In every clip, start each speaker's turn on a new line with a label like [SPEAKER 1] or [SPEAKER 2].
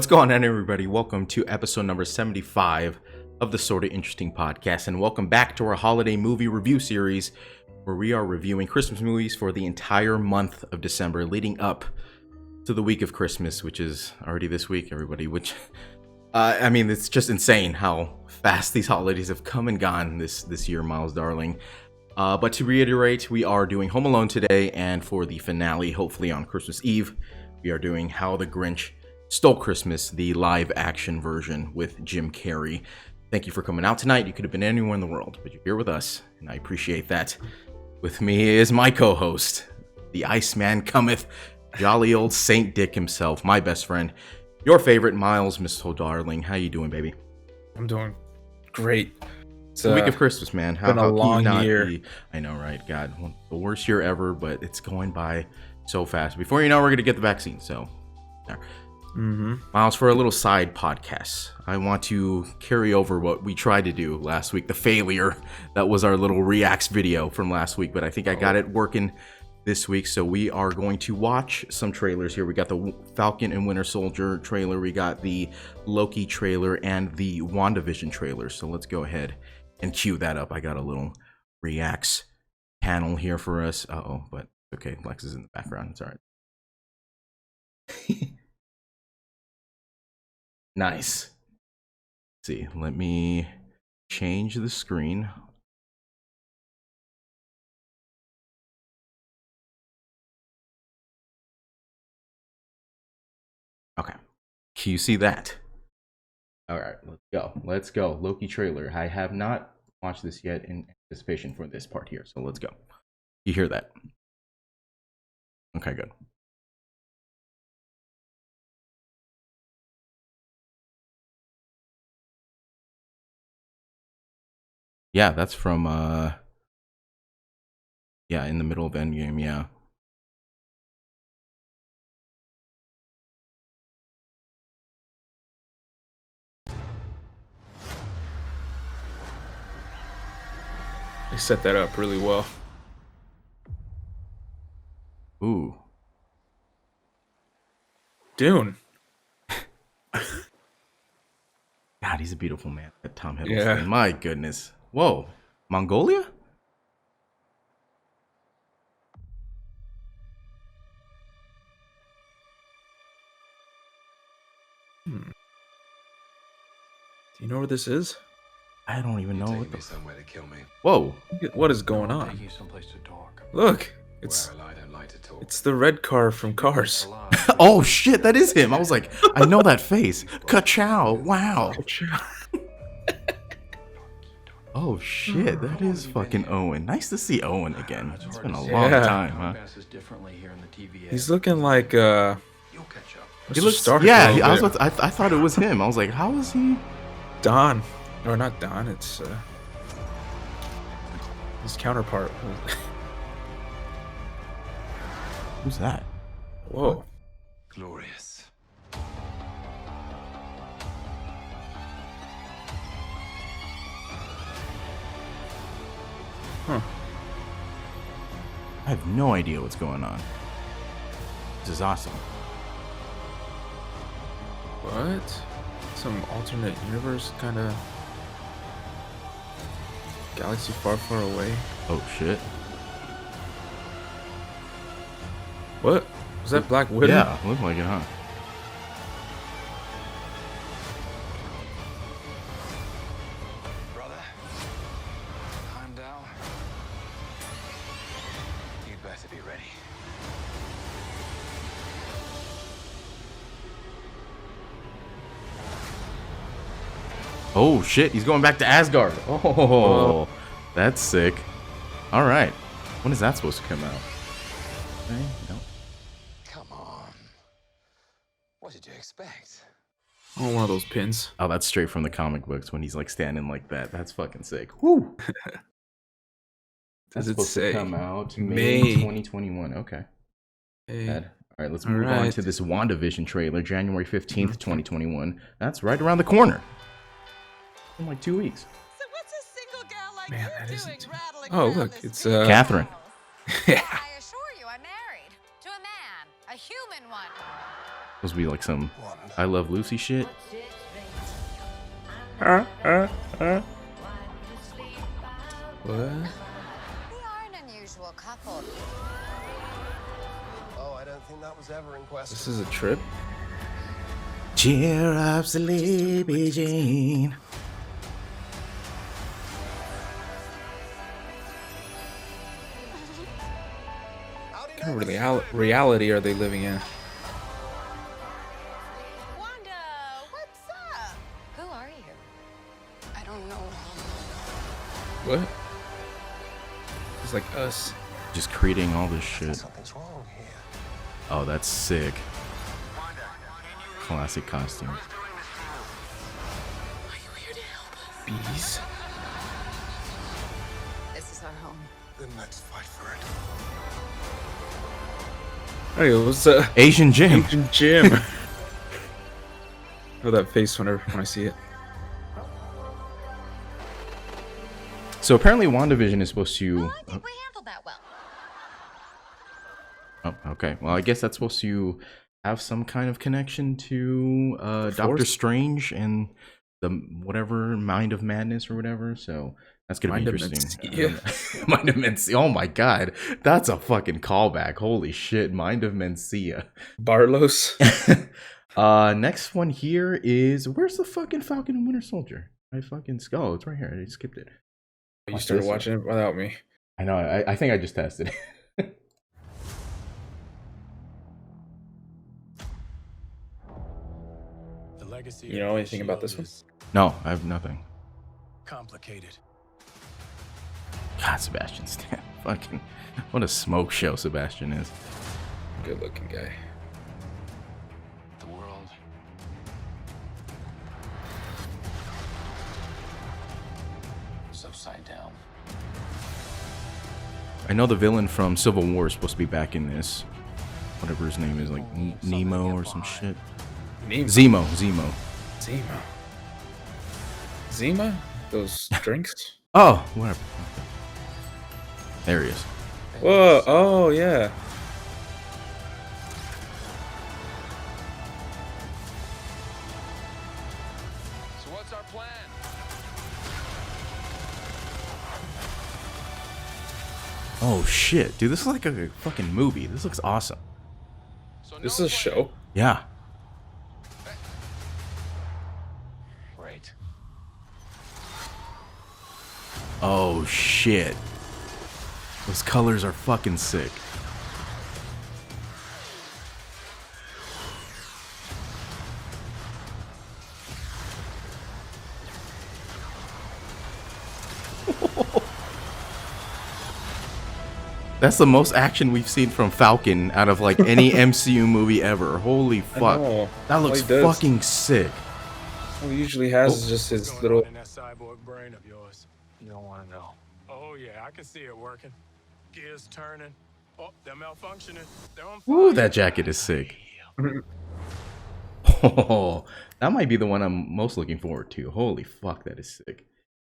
[SPEAKER 1] What's going on, everybody? Welcome to episode number 75 of the Sorta Interesting podcast, and welcome back to our holiday movie review series where we are reviewing Christmas movies for the entire month of December leading up to the week of Christmas, which is already this week, everybody, which I mean, it's just insane how fast these holidays have come and gone this year, Myles, darling. But to reiterate, we are doing Home Alone today, and for the finale, hopefully on Christmas Eve, we are doing How the Grinch Stole Christmas, the live action version with Jim Carrey. Thank you for coming out tonight. You could have been anywhere in the world, but you're here with us, and I appreciate that. With me is my co-host, the Iceman cometh, jolly old Saint Dick himself, my best friend, your favorite Myles, Mr. Darling. How you doing, baby?
[SPEAKER 2] I'm doing great.
[SPEAKER 1] It's the week of Christmas, man.
[SPEAKER 2] Been a long year.
[SPEAKER 1] I know, right? God, the worst year ever, but it's going by so fast. Before you know, we're gonna get the vaccine. So, yeah. Myles, for a little side podcast, I want to carry over what we tried to do last week, the failure that was our little reacts video from last week, but I think I got it working this week. So we are going to watch some trailers here. We got the Falcon and Winter Soldier trailer, we got the Loki trailer, and the WandaVision trailer. So let's go ahead and cue that up. I got a little reacts panel here for us. But okay, Lex is in the background. It's all right. Nice. Let's see, let me change the screen. Okay. Can you see that? All right, let's go. Let's go. Loki trailer. I have not watched this yet in anticipation for this part here, so let's go. You hear that? Okay, good. Yeah, that's from yeah, in the middle of Endgame, yeah.
[SPEAKER 2] They set that up really well.
[SPEAKER 1] Ooh.
[SPEAKER 2] Dune.
[SPEAKER 1] God, he's a beautiful man. That Tom Hiddleston.
[SPEAKER 2] Yeah.
[SPEAKER 1] My goodness. Whoa. Mongolia?
[SPEAKER 2] Do you know where this is?
[SPEAKER 1] I don't even know what
[SPEAKER 3] me somewhere to kill me.
[SPEAKER 1] Whoa.
[SPEAKER 2] What is going on?
[SPEAKER 3] Take you someplace to talk.
[SPEAKER 2] Look, it's
[SPEAKER 3] Where I don't like to talk.
[SPEAKER 2] it's the red car from Cars.
[SPEAKER 1] Oh shit, that is him. I was like, I know that face. Ka-chow. Wow. Oh shit, that is fucking Owen. Nice to see Owen again. It's been a long time, huh?
[SPEAKER 2] He's looking like
[SPEAKER 3] You'll catch up.
[SPEAKER 1] He looks, yeah, I thought it was him. I was like, how is he?
[SPEAKER 2] Don, or not Don? It's his counterpart.
[SPEAKER 1] Who's that?
[SPEAKER 2] Whoa.
[SPEAKER 3] Glorious.
[SPEAKER 2] Huh.
[SPEAKER 1] I have no idea what's going on. This is awesome.
[SPEAKER 2] What? Some alternate universe kind of galaxy far, far away.
[SPEAKER 1] Oh shit.
[SPEAKER 2] What? Was that Black Widow?
[SPEAKER 1] Yeah, looked like it, huh?
[SPEAKER 3] Brother, I'm down. You'd better be ready.
[SPEAKER 1] Oh shit, he's going back to Asgard. Oh, that's sick. All right. When is that supposed to come out? Okay, no.
[SPEAKER 3] Come on. What did you expect?
[SPEAKER 2] Oh, one of those pins.
[SPEAKER 1] Oh, that's straight from the comic books when he's like standing like that. That's fucking sick. Woo.
[SPEAKER 2] Does
[SPEAKER 1] That's
[SPEAKER 2] it
[SPEAKER 1] supposed
[SPEAKER 2] say
[SPEAKER 1] to come out
[SPEAKER 2] May?
[SPEAKER 1] May 2021. Okay.
[SPEAKER 2] Hey.
[SPEAKER 1] All right, let's move on to this WandaVision trailer, January 15th, 2021. That's right around the corner. In like 2 weeks.
[SPEAKER 4] So what's a single girl like
[SPEAKER 2] Man,
[SPEAKER 4] you
[SPEAKER 2] that
[SPEAKER 4] doing
[SPEAKER 2] isn't-
[SPEAKER 4] rattling
[SPEAKER 2] Oh,
[SPEAKER 4] around
[SPEAKER 2] look,
[SPEAKER 4] this
[SPEAKER 2] it's,
[SPEAKER 4] big
[SPEAKER 1] Catherine.
[SPEAKER 2] Yeah.
[SPEAKER 4] I assure you I'm married to a man, a human one.
[SPEAKER 1] Supposed to be like some I Love Lucy shit.
[SPEAKER 2] What?
[SPEAKER 4] We are an unusual couple.
[SPEAKER 3] Oh, I don't think that was ever in question.
[SPEAKER 2] This is a trip?
[SPEAKER 1] Cheer up, Sleepy Jane.
[SPEAKER 2] What kind of reality are they living in?
[SPEAKER 4] Wanda, what's up? Who are you? I don't know.
[SPEAKER 2] What? It's like us.
[SPEAKER 1] Just creating all this shit.
[SPEAKER 3] Something's wrong here.
[SPEAKER 1] Oh, that's sick. Classic costume.
[SPEAKER 4] Are you here to help us?
[SPEAKER 2] Bees?
[SPEAKER 4] This is our home.
[SPEAKER 3] Then let's fight for it.
[SPEAKER 2] Hey, it was
[SPEAKER 1] Asian Jim.
[SPEAKER 2] Asian Jim. Oh, that face when I see it.
[SPEAKER 1] So apparently WandaVision is supposed to...
[SPEAKER 4] Well, I think we handled that well.
[SPEAKER 1] Oh, okay. Well, I guess that's supposed to have some kind of connection to Doctor Strange and the whatever Mind of Madness or whatever. So that's gonna be interesting.
[SPEAKER 2] Yeah.
[SPEAKER 1] Mind of Mencia. Oh my god, that's a fucking callback. Holy shit, Mind of Mencia.
[SPEAKER 2] Barlos.
[SPEAKER 1] Next one here is where's the fucking Falcon and Winter Soldier? I fucking oh, it's right here. I skipped it.
[SPEAKER 2] You started watching it without me.
[SPEAKER 1] I know. I think I just tested it.
[SPEAKER 3] The legacy.
[SPEAKER 2] You know anything about this one?
[SPEAKER 1] No, I have nothing.
[SPEAKER 3] Complicated.
[SPEAKER 1] God, Sebastian Stan. Fucking, what a smoke show Sebastian is.
[SPEAKER 2] Good looking guy.
[SPEAKER 3] The world. It's upside down.
[SPEAKER 1] I know the villain from Civil War is supposed to be back in this. Whatever his name is, like Nemo or some shit.
[SPEAKER 2] Nemo.
[SPEAKER 1] Zemo.
[SPEAKER 2] Zima. Zima? Those drinks?
[SPEAKER 1] Oh, whatever. There he is.
[SPEAKER 2] Whoa, oh yeah.
[SPEAKER 3] So what's our plan?
[SPEAKER 1] Oh shit, dude, this is like a fucking movie. This looks awesome.
[SPEAKER 3] So
[SPEAKER 2] This
[SPEAKER 3] no
[SPEAKER 2] is a show.
[SPEAKER 1] Yeah.
[SPEAKER 3] Great.
[SPEAKER 1] Oh shit. Those colors are fucking sick. That's the most action we've seen from Falcon out of like any MCU movie ever. Holy fuck.
[SPEAKER 2] know.
[SPEAKER 1] That looks
[SPEAKER 2] All he does-
[SPEAKER 1] fucking sick.
[SPEAKER 2] All he usually has is just his little.
[SPEAKER 5] in that cyborg brain of yours.
[SPEAKER 3] You don't want to know.
[SPEAKER 5] Oh yeah, I can see it working. Gears turning. Oh, they're malfunctioning. They're on fire.
[SPEAKER 1] Ooh, that jacket is sick. Oh, that might be the one I'm most looking forward to. Holy fuck, that is sick.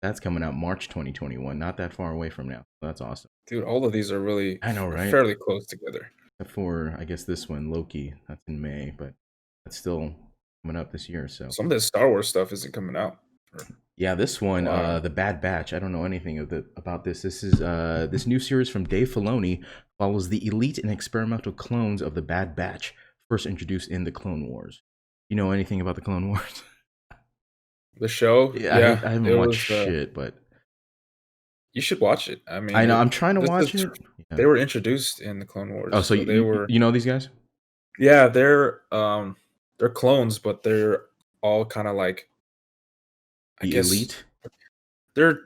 [SPEAKER 1] That's coming out March 2021, not that far away from now. That's awesome.
[SPEAKER 2] Dude, all of these are really
[SPEAKER 1] I know, right?
[SPEAKER 2] fairly close together.
[SPEAKER 1] Except for, I guess, this one, Loki. That's in May, but that's still coming up this year. So
[SPEAKER 2] Some of this Star Wars stuff isn't coming out.
[SPEAKER 1] yeah, this one,
[SPEAKER 2] Wow.
[SPEAKER 1] The Bad Batch. I don't know anything about this. This is this new series from Dave Filoni follows the elite and experimental clones of the Bad Batch, first introduced in the Clone Wars. You know anything about the Clone Wars?
[SPEAKER 2] The show,
[SPEAKER 1] I
[SPEAKER 2] it
[SPEAKER 1] haven't watched
[SPEAKER 2] was,
[SPEAKER 1] shit, but
[SPEAKER 2] you should watch it. I mean,
[SPEAKER 1] I know I'm trying to
[SPEAKER 2] this
[SPEAKER 1] watch
[SPEAKER 2] is-
[SPEAKER 1] it. Yeah.
[SPEAKER 2] They were introduced in the Clone Wars.
[SPEAKER 1] Oh, so
[SPEAKER 2] they were.
[SPEAKER 1] you know these guys?
[SPEAKER 2] Yeah, they're clones, but they're all kind of like, I
[SPEAKER 1] The
[SPEAKER 2] guess,
[SPEAKER 1] elite.
[SPEAKER 2] they're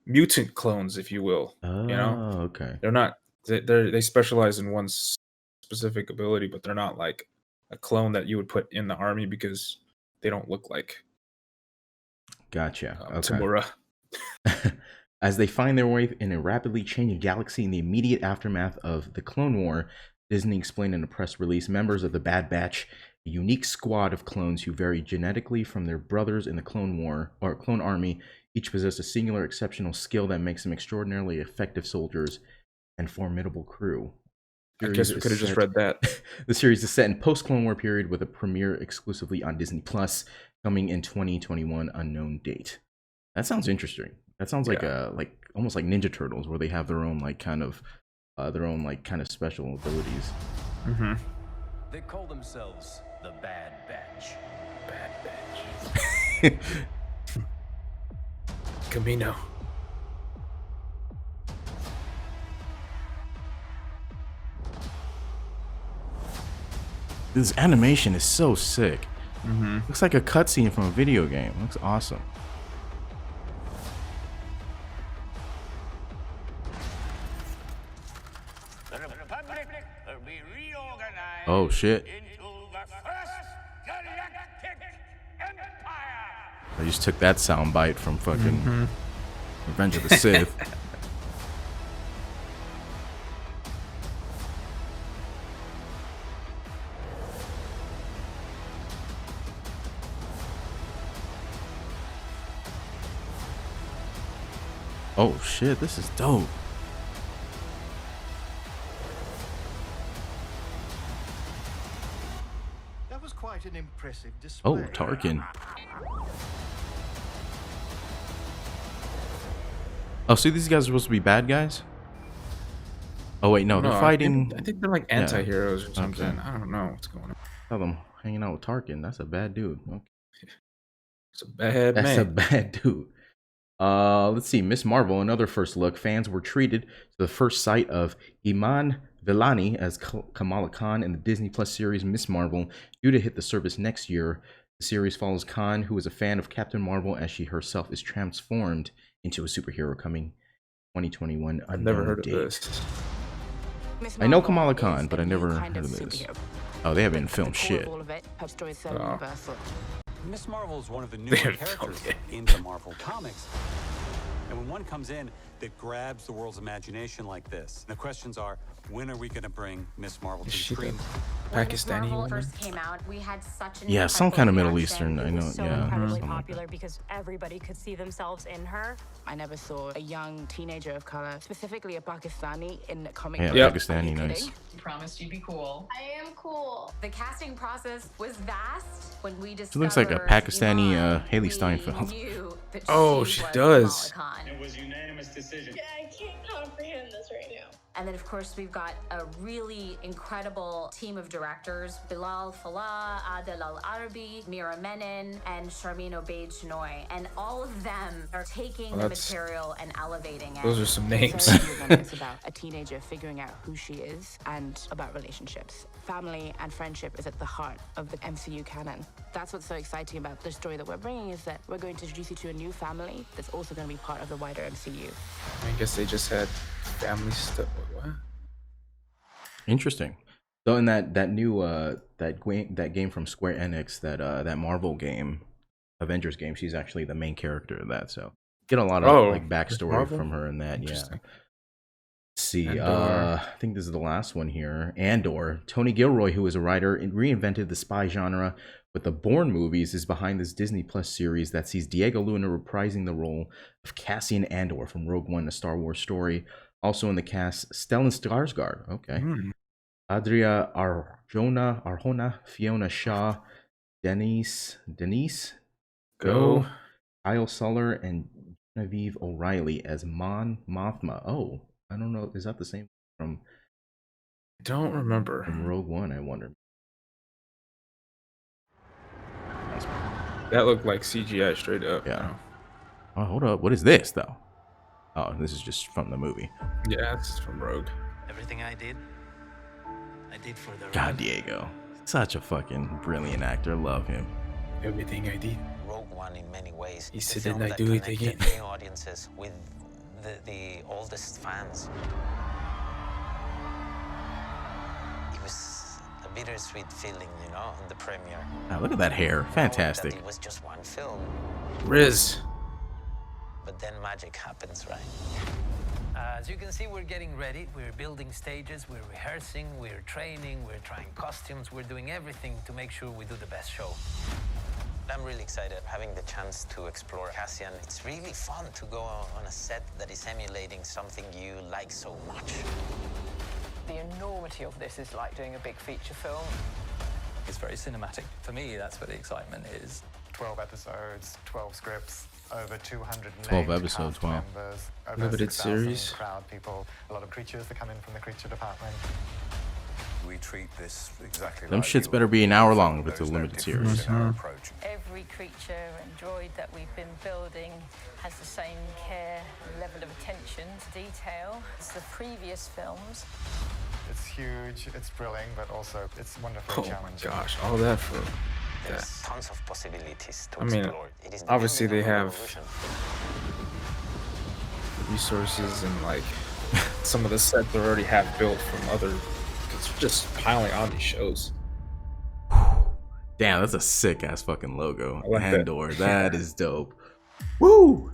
[SPEAKER 2] mutant clones, if you will.
[SPEAKER 1] Oh,
[SPEAKER 2] know?
[SPEAKER 1] okay.
[SPEAKER 2] They're not. They specialize in one specific ability, but they're not like a clone that you would put in the army because they don't look like
[SPEAKER 1] Gotcha. Okay.
[SPEAKER 2] Tamura.
[SPEAKER 1] As they find their way in a rapidly changing galaxy in the immediate aftermath of the Clone War, Disney explained in a press release, members of the Bad Batch, a unique squad of clones who vary genetically from their brothers in the Clone War or Clone Army, each possess a singular exceptional skill that makes them extraordinarily effective soldiers and formidable crew.
[SPEAKER 2] I guess we could have just read that.
[SPEAKER 1] The series is set in post-Clone War period with a premiere exclusively on Disney Plus, coming in 2021, unknown date. That sounds interesting. That sounds like almost like Ninja Turtles, where they have their own kind of special abilities.
[SPEAKER 2] Mm-hmm.
[SPEAKER 6] They call themselves the Bad Batch.
[SPEAKER 2] Bad Batch. Camino.
[SPEAKER 1] This animation is so sick.
[SPEAKER 2] Mm-hmm.
[SPEAKER 1] Looks like a cutscene from a video game. Looks awesome.
[SPEAKER 3] The Republic will be reorganized
[SPEAKER 1] Oh shit.
[SPEAKER 3] into the first galactic empire.
[SPEAKER 1] I just took that soundbite from fucking Revenge of the Sith. Oh shit, this is dope.
[SPEAKER 7] That was quite an impressive display.
[SPEAKER 1] Oh, Tarkin. Oh, so these guys are supposed to be bad guys? Oh wait, no, they're fighting.
[SPEAKER 2] I think they're like anti-heroes or something.
[SPEAKER 1] Okay.
[SPEAKER 2] I don't know what's going on.
[SPEAKER 1] Tell them hanging out with Tarkin. That's a bad dude. Okay.
[SPEAKER 2] It's a bad
[SPEAKER 1] That's
[SPEAKER 2] man.
[SPEAKER 1] a bad dude. Let's see. Miss Marvel, another first look. Fans were treated to the first sight of Iman Vellani as Kamala Khan in the Disney Plus series Miss Marvel, due to hit the service next year. The series follows Khan, who is a fan of Captain Marvel, as she herself is transformed into a superhero, coming 2021.
[SPEAKER 2] I've never heard
[SPEAKER 1] date.
[SPEAKER 2] of this.
[SPEAKER 1] I know Kamala Khan, but I never heard of this. Oh, they haven't filmed shit.
[SPEAKER 6] Her story is so universal. Miss Marvel is one of the newer
[SPEAKER 2] They haven't
[SPEAKER 6] characters
[SPEAKER 2] filmed
[SPEAKER 6] into Marvel Comics. And when one comes in that grabs the world's imagination like this, the questions are, when are we going to bring Miss Marvel to
[SPEAKER 2] Is
[SPEAKER 6] the
[SPEAKER 2] she the
[SPEAKER 6] screen?
[SPEAKER 2] Pakistani
[SPEAKER 4] Marvel
[SPEAKER 2] woman?
[SPEAKER 4] first came out, we had such an
[SPEAKER 1] Yeah, some
[SPEAKER 4] incredible
[SPEAKER 1] kind of Middle
[SPEAKER 4] reaction.
[SPEAKER 1] Eastern. I
[SPEAKER 8] It
[SPEAKER 1] know.
[SPEAKER 8] was so
[SPEAKER 1] Yeah.
[SPEAKER 8] incredibly
[SPEAKER 1] something like
[SPEAKER 8] popular because everybody could see themselves in her.
[SPEAKER 9] I never saw a young teenager of color, specifically a Pakistani, in a comic
[SPEAKER 1] that.
[SPEAKER 9] book.
[SPEAKER 1] Yeah,
[SPEAKER 2] Yep.
[SPEAKER 1] Pakistani,
[SPEAKER 9] Are you
[SPEAKER 1] nice.
[SPEAKER 9] kidding?
[SPEAKER 4] Promised you'd be cool. I am cool. The casting process was vast. When we discovered
[SPEAKER 1] She looks like a Pakistani
[SPEAKER 4] Iman,
[SPEAKER 1] Haley
[SPEAKER 4] we
[SPEAKER 1] Steinfeld.
[SPEAKER 4] knew that
[SPEAKER 2] Oh,
[SPEAKER 4] she
[SPEAKER 2] she
[SPEAKER 4] was
[SPEAKER 2] does.
[SPEAKER 4] Kamala Khan.
[SPEAKER 10] It was unanimous decision.
[SPEAKER 11] Yeah, I can't comprehend this right now.
[SPEAKER 4] And then, of course, we've got a really incredible team of directors: Bilal Fallah, Adel Al-Arabi, Mira Menon, and Sharmeen Obaid-Chinoy. And all of them are taking
[SPEAKER 2] Well,
[SPEAKER 4] the
[SPEAKER 2] that's-
[SPEAKER 4] material and elevating it.
[SPEAKER 2] Those are some names.
[SPEAKER 9] Very few of them. It's about a teenager figuring out who she is and about relationships. Family and friendship is at the heart of the MCU canon. That's what's so exciting about the story that we're bringing, is that we're going to introduce you to a new family that's also going to be part of the wider MCU.
[SPEAKER 2] I guess they just had family stuff. What?
[SPEAKER 1] Interesting. So in that new that game from Square Enix, that Marvel game, Avengers game, she's actually the main character of that. So get a lot of like backstory
[SPEAKER 2] Marvel?
[SPEAKER 1] from her in that. Yeah.
[SPEAKER 2] Interesting.
[SPEAKER 1] Let's see.
[SPEAKER 2] Andor.
[SPEAKER 1] I think this is the last one here. Andor. Tony Gilroy, who is a writer and reinvented the spy genre with the Bourne movies, is behind this Disney Plus series that sees Diego Luna reprising the role of Cassian Andor from Rogue One, a Star Wars story. Also in the cast, Stellan Skarsgård. Okay. Adria Arjona, Fiona Shaw, Denise Go, Kyle Suller, and Genevieve O'Reilly as Mon Mothma. Oh, I don't know. Is that the same from
[SPEAKER 2] Don't remember.
[SPEAKER 1] Rogue One? I wonder.
[SPEAKER 2] That looked like CGI straight up.
[SPEAKER 1] Yeah. Oh, hold up. What is this though? Oh, this is just from the movie.
[SPEAKER 2] Yeah, it's from Rogue.
[SPEAKER 10] Everything I did for the
[SPEAKER 1] God, Diego, such a fucking brilliant actor. Love him.
[SPEAKER 2] Everything I did.
[SPEAKER 3] Rogue One, in many ways,
[SPEAKER 2] He
[SPEAKER 3] the
[SPEAKER 2] said,
[SPEAKER 3] film
[SPEAKER 2] "Didn't I
[SPEAKER 3] that
[SPEAKER 2] do it
[SPEAKER 3] connected
[SPEAKER 2] again?"
[SPEAKER 3] new audiences with the oldest fans. It was a bittersweet feeling, you know, on the premiere.
[SPEAKER 1] Ah, look at that hair.
[SPEAKER 3] Knowing
[SPEAKER 1] Fantastic.
[SPEAKER 3] That it was just one film,
[SPEAKER 2] Riz.
[SPEAKER 3] but then magic happens, right?
[SPEAKER 10] As you can see, we're getting ready. We're building stages, we're rehearsing, we're training, we're trying costumes, we're doing everything to make sure we do the best show.
[SPEAKER 3] I'm really excited having the chance to explore Cassian. It's really fun to go on a set that is emulating something you like so much.
[SPEAKER 10] the enormity of this is like doing a big feature film.
[SPEAKER 3] It's very cinematic. For me, that's where the excitement is.
[SPEAKER 12] 12 episodes, 12 scripts, over 200
[SPEAKER 1] 12 episodes, wow.
[SPEAKER 12] members, over
[SPEAKER 2] Limited
[SPEAKER 12] 6,000
[SPEAKER 2] series.
[SPEAKER 12] crowd people, a lot of creatures that come in from the creature department.
[SPEAKER 3] We treat this exactly
[SPEAKER 1] Them
[SPEAKER 3] like
[SPEAKER 1] shits
[SPEAKER 3] you
[SPEAKER 1] better
[SPEAKER 3] would
[SPEAKER 1] be an hour long if
[SPEAKER 3] There's
[SPEAKER 1] it's a
[SPEAKER 3] no
[SPEAKER 1] limited
[SPEAKER 3] difference
[SPEAKER 1] series.
[SPEAKER 3] in our approach.
[SPEAKER 11] Every creature and droid that we've been building has the same care and level of attention to detail as the previous films.
[SPEAKER 12] It's huge, it's thrilling, but also it's wonderfully
[SPEAKER 2] Oh
[SPEAKER 12] challenging.
[SPEAKER 2] gosh, all that for
[SPEAKER 3] There's tons of possibilities to
[SPEAKER 2] I mean,
[SPEAKER 3] explore. It is the
[SPEAKER 2] obviously
[SPEAKER 3] engine
[SPEAKER 2] they
[SPEAKER 3] of
[SPEAKER 2] have
[SPEAKER 3] evolution.
[SPEAKER 2] resources and like some of the sets they already have built from other. It's just piling on these shows.
[SPEAKER 1] Damn, that's a sick ass fucking logo.
[SPEAKER 2] I like that.
[SPEAKER 1] Andor, that is dope. Woo!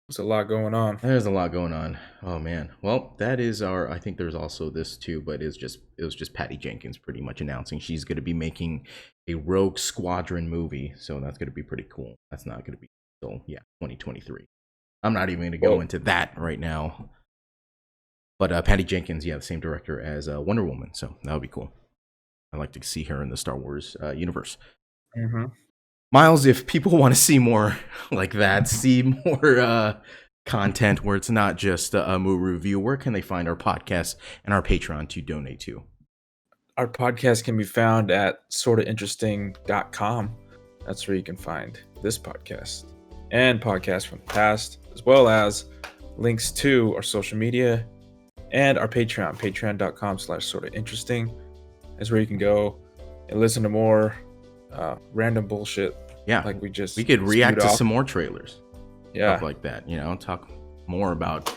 [SPEAKER 2] There's a lot going on.
[SPEAKER 1] There's a lot going on. Oh man. Well, that is our. I think there's also this too, but it was just Patty Jenkins pretty much announcing she's going to be making a Rogue Squadron movie. So that's going to be pretty cool. That's not going to be until 2023. I'm not even going to go into that right now. But Patty Jenkins, yeah, the same director as Wonder Woman, so that would be cool. I'd like to see her in the Star Wars universe.
[SPEAKER 2] Mm-hmm.
[SPEAKER 1] Myles, if people want to see more like that, see more content where it's not just a movie review, where can they find our podcast and our Patreon to donate to?
[SPEAKER 2] Our podcast can be found at sortainteresting.com. That's where you can find this podcast and podcasts from the past, as well as links to our social media and our Patreon. Patreon.com/sortainteresting is where you can go and listen to more random bullshit.
[SPEAKER 1] Yeah,
[SPEAKER 2] like we
[SPEAKER 1] could react to
[SPEAKER 2] off.
[SPEAKER 1] some more trailers.
[SPEAKER 2] Yeah,
[SPEAKER 1] stuff like that. You know, talk more about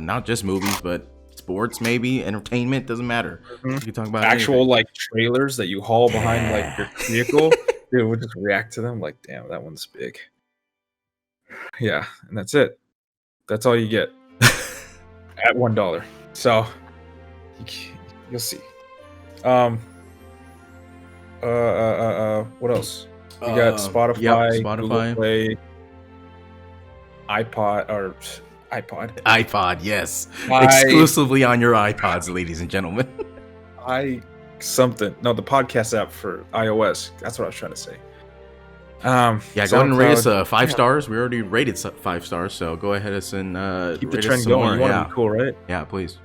[SPEAKER 1] not just movies, but sports, maybe entertainment. Doesn't matter.
[SPEAKER 2] Mm-hmm.
[SPEAKER 1] You can talk about
[SPEAKER 2] actual
[SPEAKER 1] anything.
[SPEAKER 2] like trailers that you haul behind like your vehicle. Dude, we'll just react to them. Like, damn, that one's big. Yeah, and that's it. That's all you get at $1. So you'll see. What else? We got Spotify,
[SPEAKER 1] yep,
[SPEAKER 2] Google
[SPEAKER 1] Spotify,
[SPEAKER 2] Play, iPod,
[SPEAKER 1] yes, exclusively on your iPods, ladies and gentlemen.
[SPEAKER 2] The podcast app for iOS. That's what I was trying to say.
[SPEAKER 1] Yeah, go ahead and rate us 5 stars. We already rated 5 stars, so go ahead and
[SPEAKER 2] keep the trend going.
[SPEAKER 1] More.
[SPEAKER 2] You want to be cool, right?
[SPEAKER 1] Yeah, please.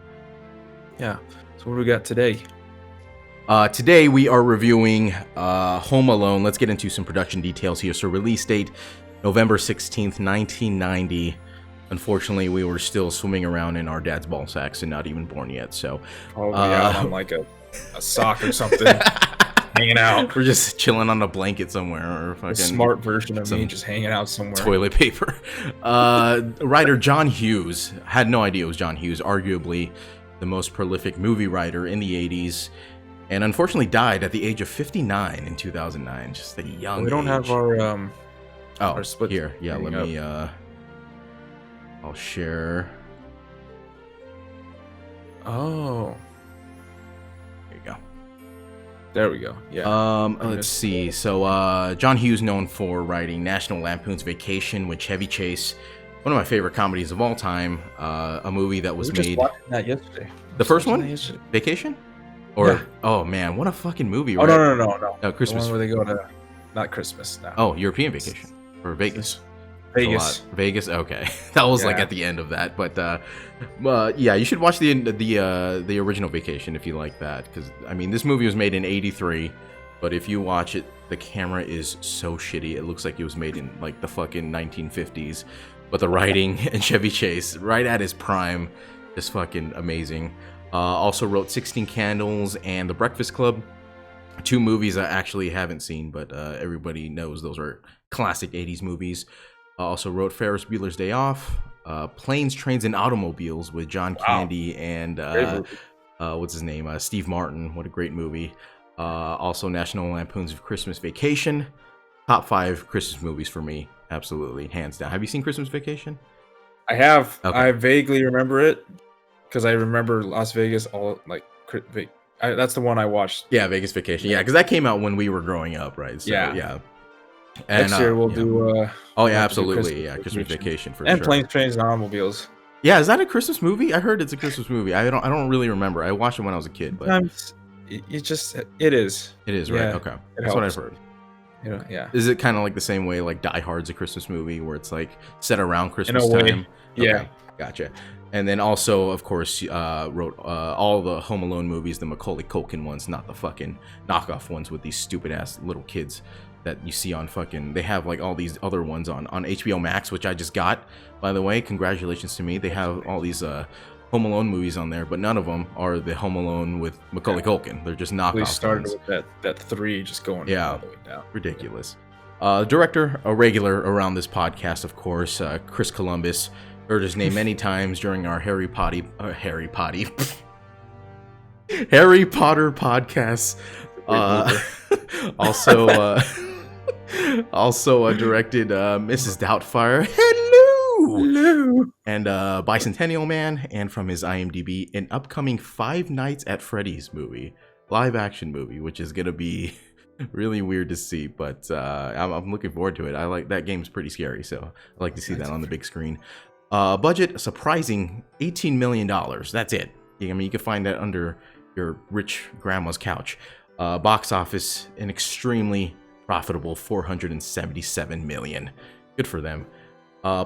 [SPEAKER 2] Yeah. So what do we got today?
[SPEAKER 1] Today we are reviewing Home Alone. Let's get into some production details here. So release date, November 16th, 1990. Unfortunately, we were still swimming around in our dad's ball sacks and not even born yet. So
[SPEAKER 2] on like a sock or something. Hanging out.
[SPEAKER 1] We're just chilling on a blanket somewhere, or fucking
[SPEAKER 2] a smart version of me just hanging out somewhere.
[SPEAKER 1] Toilet paper. Writer John Hughes, had no idea it was John Hughes, arguably the most prolific movie writer in the 80s, and unfortunately died at the age of 59 in 2009. Just a young age.
[SPEAKER 2] We don't have our split
[SPEAKER 1] here. Yeah, let me I'll share.
[SPEAKER 2] Oh.
[SPEAKER 1] Here you go.
[SPEAKER 2] There we go. Yeah.
[SPEAKER 1] Let's see. So, John Hughes, known for writing National Lampoon's Vacation with Chevy Chase, one of my favorite comedies of all time. A movie that was made.
[SPEAKER 2] Just watching that yesterday.
[SPEAKER 1] The first one, Vacation, or
[SPEAKER 2] yeah.
[SPEAKER 1] Oh man, what a fucking movie!
[SPEAKER 2] Oh
[SPEAKER 1] right?
[SPEAKER 2] no.
[SPEAKER 1] Christmas.
[SPEAKER 2] The one where they go to, not Christmas. No.
[SPEAKER 1] Oh, European Vacation or Vegas.
[SPEAKER 2] Vegas.
[SPEAKER 1] Okay, that was like at the end of that, but yeah, you should watch the original Vacation if you like that, because I mean this movie was made in '83, but if you watch it, the camera is so shitty. It looks like it was made in like the fucking 1950s, but the writing and Chevy Chase right at his prime is fucking amazing. Also wrote 16 Candles and The Breakfast Club, 2 movies I actually haven't seen, but everybody knows those are classic 80s movies. Also wrote Ferris Bueller's Day Off, Planes, Trains, and Automobiles with John Candy and what's his name? Steve Martin. What a great movie. Also National Lampoon's Christmas Vacation. Top 5 Christmas movies for me. Absolutely. Hands down. Have you seen Christmas Vacation?
[SPEAKER 2] I have.
[SPEAKER 1] Okay.
[SPEAKER 2] I vaguely remember it because I remember Las Vegas that's the one I watched.
[SPEAKER 1] Yeah, Vegas Vacation. Yeah, because that came out when we were growing up, right? So, yeah. And,
[SPEAKER 2] next year we'll do.
[SPEAKER 1] Oh yeah, absolutely. Christmas Vacation for
[SPEAKER 2] and
[SPEAKER 1] sure.
[SPEAKER 2] Planes, Trains, and Automobiles.
[SPEAKER 1] Yeah, is that a Christmas movie? I heard it's a Christmas movie. I don't really remember. I watched it when I was a kid, but
[SPEAKER 2] Sometimes it is.
[SPEAKER 1] it is,
[SPEAKER 2] Yeah,
[SPEAKER 1] right? Okay.
[SPEAKER 2] it
[SPEAKER 1] That's what
[SPEAKER 2] helps.
[SPEAKER 1] I've heard.
[SPEAKER 2] You know, yeah.
[SPEAKER 1] Is it kind of like the same way like Die Hard's a Christmas movie where it's like set around Christmas
[SPEAKER 2] way,
[SPEAKER 1] time?
[SPEAKER 2] yeah.
[SPEAKER 1] Okay, gotcha. And then also, of course, wrote all the Home Alone movies, the Macaulay Culkin ones, not the fucking knockoff ones with these stupid ass little kids that you see on fucking. They have like all these other ones on HBO Max, which I just got, by the way. Congratulations to me. They have all these Home Alone movies on there, but none of them are the Home Alone with Macaulay Culkin. They're just knockoff.
[SPEAKER 2] We started
[SPEAKER 1] ones.
[SPEAKER 2] with that 3 just going all the way down.
[SPEAKER 1] Ridiculous. Director, a regular around this podcast, of course, Chris Columbus. Heard his name many times during our Harry Potter podcasts. Also directed Mrs. Doubtfire. Hello. And Bicentennial Man, and from his IMDb, an upcoming Five Nights at Freddy's movie, live action movie, which is gonna be really weird to see, but I'm looking forward to it. I like that game's pretty scary, so I like to see that on the big screen. Budget, a surprising $18 million. That's it. I mean, you can find that under your rich grandma's couch. Box office, an extremely profitable $477 million. Good for them. The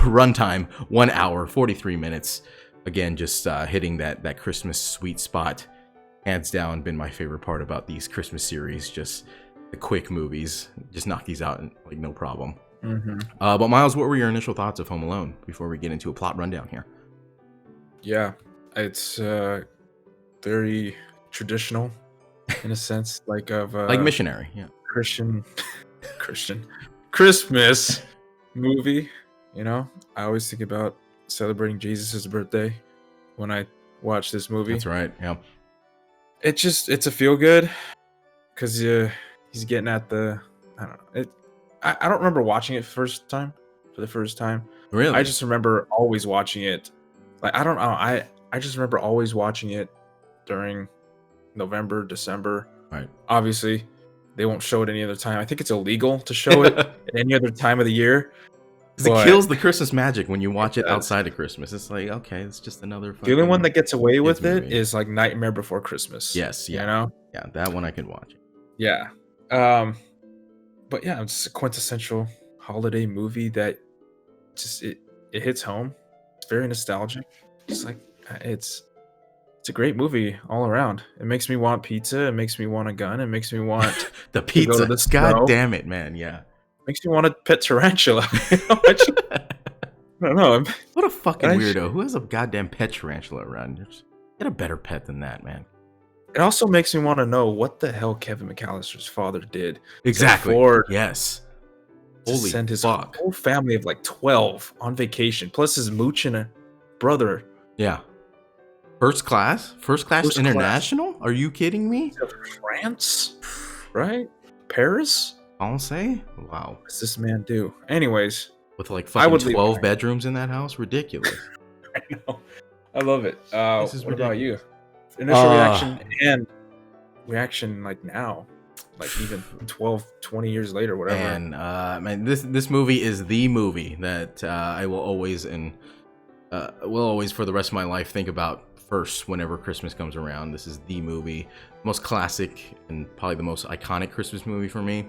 [SPEAKER 1] runtime 1 hour 43 minutes. Again, just hitting that Christmas sweet spot. Hands down, been my favorite part about these Christmas series. Just the quick movies. Just knock these out like no problem.
[SPEAKER 2] Mm-hmm.
[SPEAKER 1] But Myles, what were your initial thoughts of Home Alone before we get into a plot rundown here?
[SPEAKER 2] Yeah, it's very traditional in a sense, like
[SPEAKER 1] missionary, yeah,
[SPEAKER 2] Christian Christmas movie. You know, I always think about celebrating Jesus' birthday when I watch this movie.
[SPEAKER 1] That's right. Yeah,
[SPEAKER 2] it's a feel good because he's getting at the I don't remember watching it for the first time.
[SPEAKER 1] Really?
[SPEAKER 2] I just remember always watching it. Like, I don't know. I just remember always watching it during November, December.
[SPEAKER 1] Right.
[SPEAKER 2] Obviously, they won't show it any other time. I think it's illegal to show it at any other time of the year.
[SPEAKER 1] It kills the Christmas magic when you watch it outside of Christmas. It's like, okay, it's just another.
[SPEAKER 2] The only one that gets away with it is like Nightmare Before Christmas.
[SPEAKER 1] Yes. Yeah.
[SPEAKER 2] You know?
[SPEAKER 1] Yeah, that one I can watch.
[SPEAKER 2] Yeah. But yeah, it's a quintessential holiday movie that just it hits home. It's very nostalgic. It's like it's a great movie all around. It makes me want pizza. It makes me want a gun. It makes me want
[SPEAKER 1] the pizza. God
[SPEAKER 2] snow.
[SPEAKER 1] Damn it, man! Yeah,
[SPEAKER 2] makes me want a pet tarantula. I don't know.
[SPEAKER 1] What a fucking weirdo! Who has a goddamn pet tarantula around? Get a better pet than that, man.
[SPEAKER 2] It also makes me want to know what the hell Kevin McAllister's father did.
[SPEAKER 1] Exactly. Yes.
[SPEAKER 2] Holy send his whole family of like 12 on vacation, plus his mooch and a brother.
[SPEAKER 1] Yeah. First class international? Are you kidding me?
[SPEAKER 2] France? Right? Paris?
[SPEAKER 1] I'll say. Wow.
[SPEAKER 2] What does this man do? Anyways.
[SPEAKER 1] With like fucking 12 bedrooms in that house? Ridiculous.
[SPEAKER 2] I know. I love it. What about you? Initial reaction and reaction like now. Like even 12, 20 years later, whatever.
[SPEAKER 1] And man, this movie is the movie that I will always for the rest of my life think about first whenever Christmas comes around. This is the movie, most classic and probably the most iconic Christmas movie for me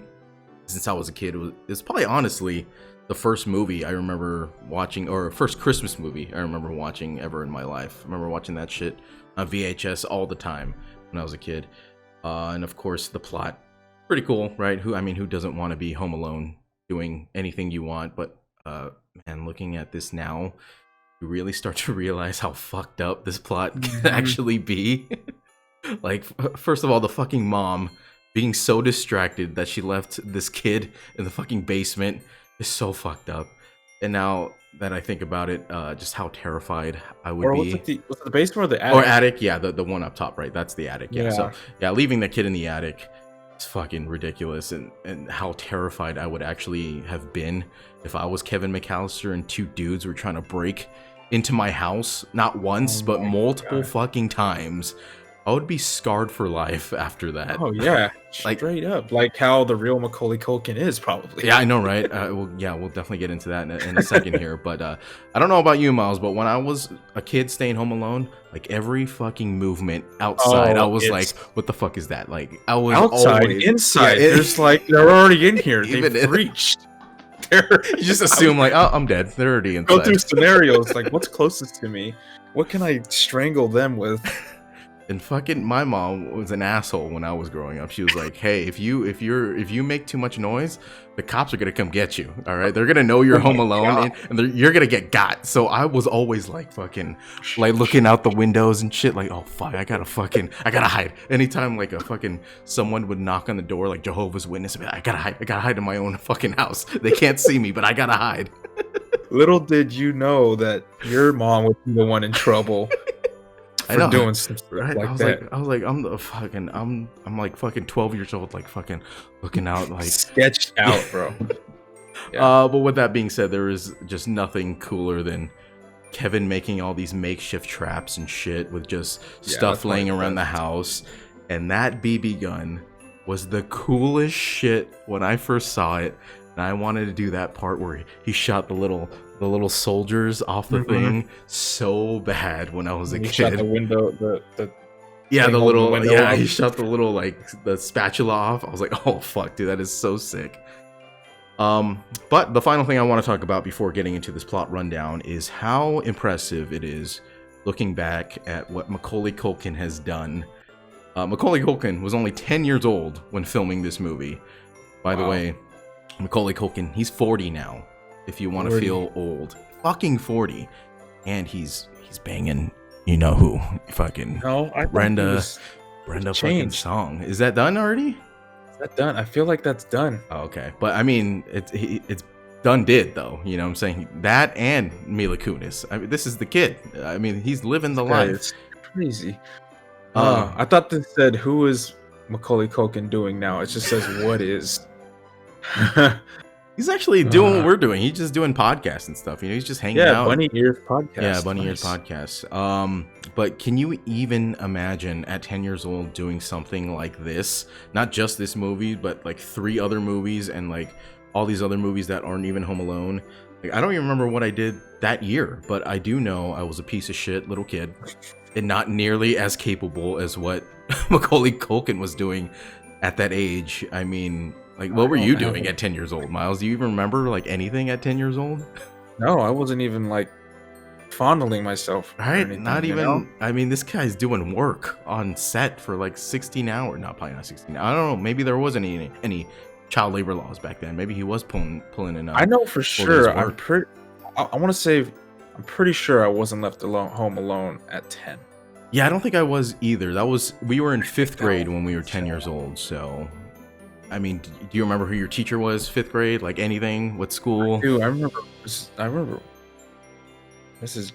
[SPEAKER 1] since I was a kid. It's probably honestly the first movie I remember watching, or first Christmas movie I remember watching ever in my life. I remember watching that shit on VHS all the time when I was a kid. And of course the plot, pretty cool, right? Who doesn't want to be home alone doing anything you want? But man, looking at this now, you really start to realize how fucked up this plot can actually be. Like, first of all, the fucking mom being so distracted that she left this kid in the fucking basement is so fucked up. And now that I think about it, just how terrified I would be.
[SPEAKER 2] Was it the basement or the attic?
[SPEAKER 1] Or attic, yeah, the one up top, right? That's the attic, yeah. So yeah, leaving the kid in the attic is fucking ridiculous, and how terrified I would actually have been if I was Kevin McAllister and two dudes were trying to break into my house, not once but multiple fucking times, I would be scarred for life after that.
[SPEAKER 2] Oh yeah,
[SPEAKER 1] Like-
[SPEAKER 2] straight up, like how the real Macaulay Culkin is probably.
[SPEAKER 1] Yeah, I know, right? We'll definitely get into that in a second here. But I don't know about you, Miles, but when I was a kid staying home alone, like every fucking movement outside, I was like, "What the fuck is that?" Like I was
[SPEAKER 2] outside,
[SPEAKER 1] always,
[SPEAKER 2] inside.
[SPEAKER 1] Yeah,
[SPEAKER 2] There's like they're already in here.
[SPEAKER 1] Even
[SPEAKER 2] They've
[SPEAKER 1] in-
[SPEAKER 2] reached.
[SPEAKER 1] you just assume like, "Oh, I'm dead." They're already inside.
[SPEAKER 2] Go through scenarios like, what's closest to me? What can I strangle them with?
[SPEAKER 1] And fucking my mom was an asshole when I was growing up. She was like, "Hey, if you make too much noise, the cops are gonna come get you. All right, they're gonna know you're home alone, and you're gonna get got." So I was always like fucking like looking out the windows and shit. Like, oh fuck, I gotta hide. Anytime like a fucking someone would knock on the door, like Jehovah's Witness, I'd be like, I gotta hide in my own fucking house. They can't see me, but I gotta hide.
[SPEAKER 2] Little did you know that your mom would be the one in trouble.
[SPEAKER 1] I know.
[SPEAKER 2] Doing stuff
[SPEAKER 1] Right?
[SPEAKER 2] like
[SPEAKER 1] I was
[SPEAKER 2] that.
[SPEAKER 1] I'm like fucking 12 years old, like fucking looking out, like
[SPEAKER 2] sketched out, bro.
[SPEAKER 1] But with that being said, there is just nothing cooler than Kevin making all these makeshift traps and shit with just stuff laying around the house. And that BB gun was the coolest shit when I first saw it. And I wanted to do that part where he shot the little soldiers off the thing so bad when I was a kid.
[SPEAKER 2] Shot the window, the
[SPEAKER 1] yeah, the little
[SPEAKER 2] window
[SPEAKER 1] yeah,
[SPEAKER 2] off.
[SPEAKER 1] he shot the little like the spatula off. I was like, oh fuck, dude, that is so sick. But the final thing I want to talk about before getting into this plot rundown is how impressive it is looking back at what Macaulay Culkin has done. Macaulay Culkin was only 10 years old when filming this movie. By the way, Macaulay Culkin, he's 40 now. If you want to feel old, fucking 40, and he's banging, you know who? Fucking Brenda fucking Song. Is that done already?
[SPEAKER 2] Is that done? I feel like that's done.
[SPEAKER 1] Oh, okay, but I mean, it's done. Did though? You know what I'm saying? That and Mila Kunis. I mean, this is the kid. I mean, he's living the life.
[SPEAKER 2] It's crazy. I thought this said who is Macaulay Culkin doing now. It just says what is.
[SPEAKER 1] He's actually doing what we're doing. He's just doing podcasts and stuff. You know, he's just hanging out.
[SPEAKER 2] Yeah, Bunny Ears podcast.
[SPEAKER 1] Yeah, Bunny Ears podcast. But can you even imagine at 10 years old doing something like this? Not just this movie, but like 3 other movies and like all these other movies that aren't even Home Alone. Like, I don't even remember what I did that year, but I do know I was a piece of shit little kid and not nearly as capable as what Macaulay Culkin was doing at that age. I mean, like, what were you doing at 10 years old, Miles? Do you even remember like anything at 10 years old?
[SPEAKER 2] No, I wasn't even like fondling myself.
[SPEAKER 1] Right? Not even. Know? I mean, this guy's doing work on set for like 16 hours. Not probably not 16. I don't know. Maybe there wasn't any child labor laws back then. Maybe he was pulling in.
[SPEAKER 2] I know for sure. I want to say I'm pretty sure I wasn't left home alone at 10.
[SPEAKER 1] Yeah, I don't think I was either. We were in 5th grade when we were 10 years old. So, I mean, do you remember who your teacher was? 5th grade, like anything? What school?
[SPEAKER 2] I do. I remember. Mrs.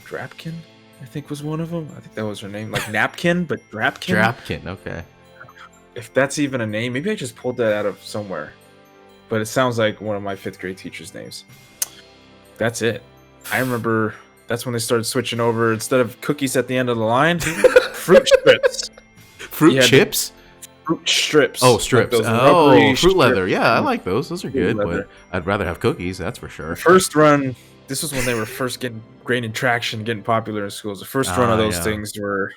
[SPEAKER 2] Drapkin, I think was one of them. I think that was her name, like Napkin, but Drapkin.
[SPEAKER 1] Drapkin, okay.
[SPEAKER 2] If that's even a name, maybe I just pulled that out of somewhere. But it sounds like one of my 5th grade teachers' names. That's it. I remember that's when they started switching over. Instead of cookies at the end of the line, fruit strips.
[SPEAKER 1] Fruit chips?
[SPEAKER 2] Fruit strips.
[SPEAKER 1] Oh, strips.
[SPEAKER 2] Like
[SPEAKER 1] fruit strips. Leather. Yeah, I like those. Those are good, but I'd rather have cookies, that's for sure.
[SPEAKER 2] First run, this was when they were first gaining traction, getting popular in schools. The first run of those things were...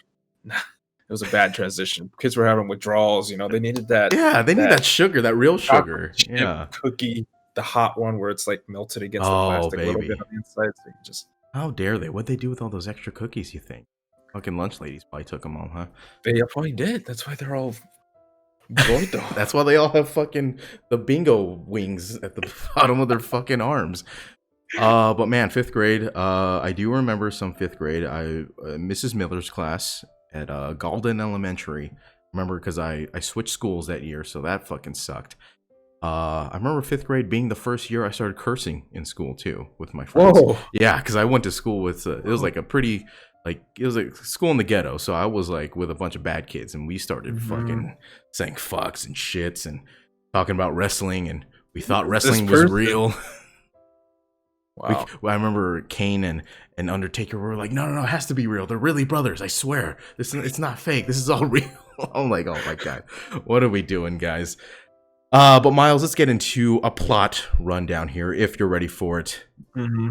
[SPEAKER 2] It was a bad transition. Kids were having withdrawals, you know. They needed that.
[SPEAKER 1] Yeah, they need that sugar, that real sugar. Yeah.
[SPEAKER 2] Cookie, the hot one where it's like melted against the plastic a little bit on the inside. So you just...
[SPEAKER 1] How dare they? What'd they do with all those extra cookies, you think? Fucking lunch ladies probably took them all, huh?
[SPEAKER 2] They probably did. That's why they're all bored, though.
[SPEAKER 1] That's why they all have fucking the bingo wings at the bottom of their fucking arms. But man, 5th grade, I do remember some 5th grade. Mrs. Miller's class at Galden Elementary. Remember, because I switched schools that year, so that fucking sucked. I remember 5th grade being the first year I started cursing in school too with my friends.
[SPEAKER 2] Whoa.
[SPEAKER 1] Yeah, because I went to school with it was like a pretty it was like school in the ghetto, so I was like with a bunch of bad kids, and we started fucking saying fucks and shits and talking about wrestling, and we thought wrestling was real.
[SPEAKER 2] Wow.
[SPEAKER 1] I remember Kane and Undertaker were like, no, it has to be real. They're really brothers. I swear. It's not fake. This is all real. I'm like, oh my God. What are we doing, guys? But Myles, let's get into a plot rundown here, if you're ready for it.
[SPEAKER 2] Mm-hmm.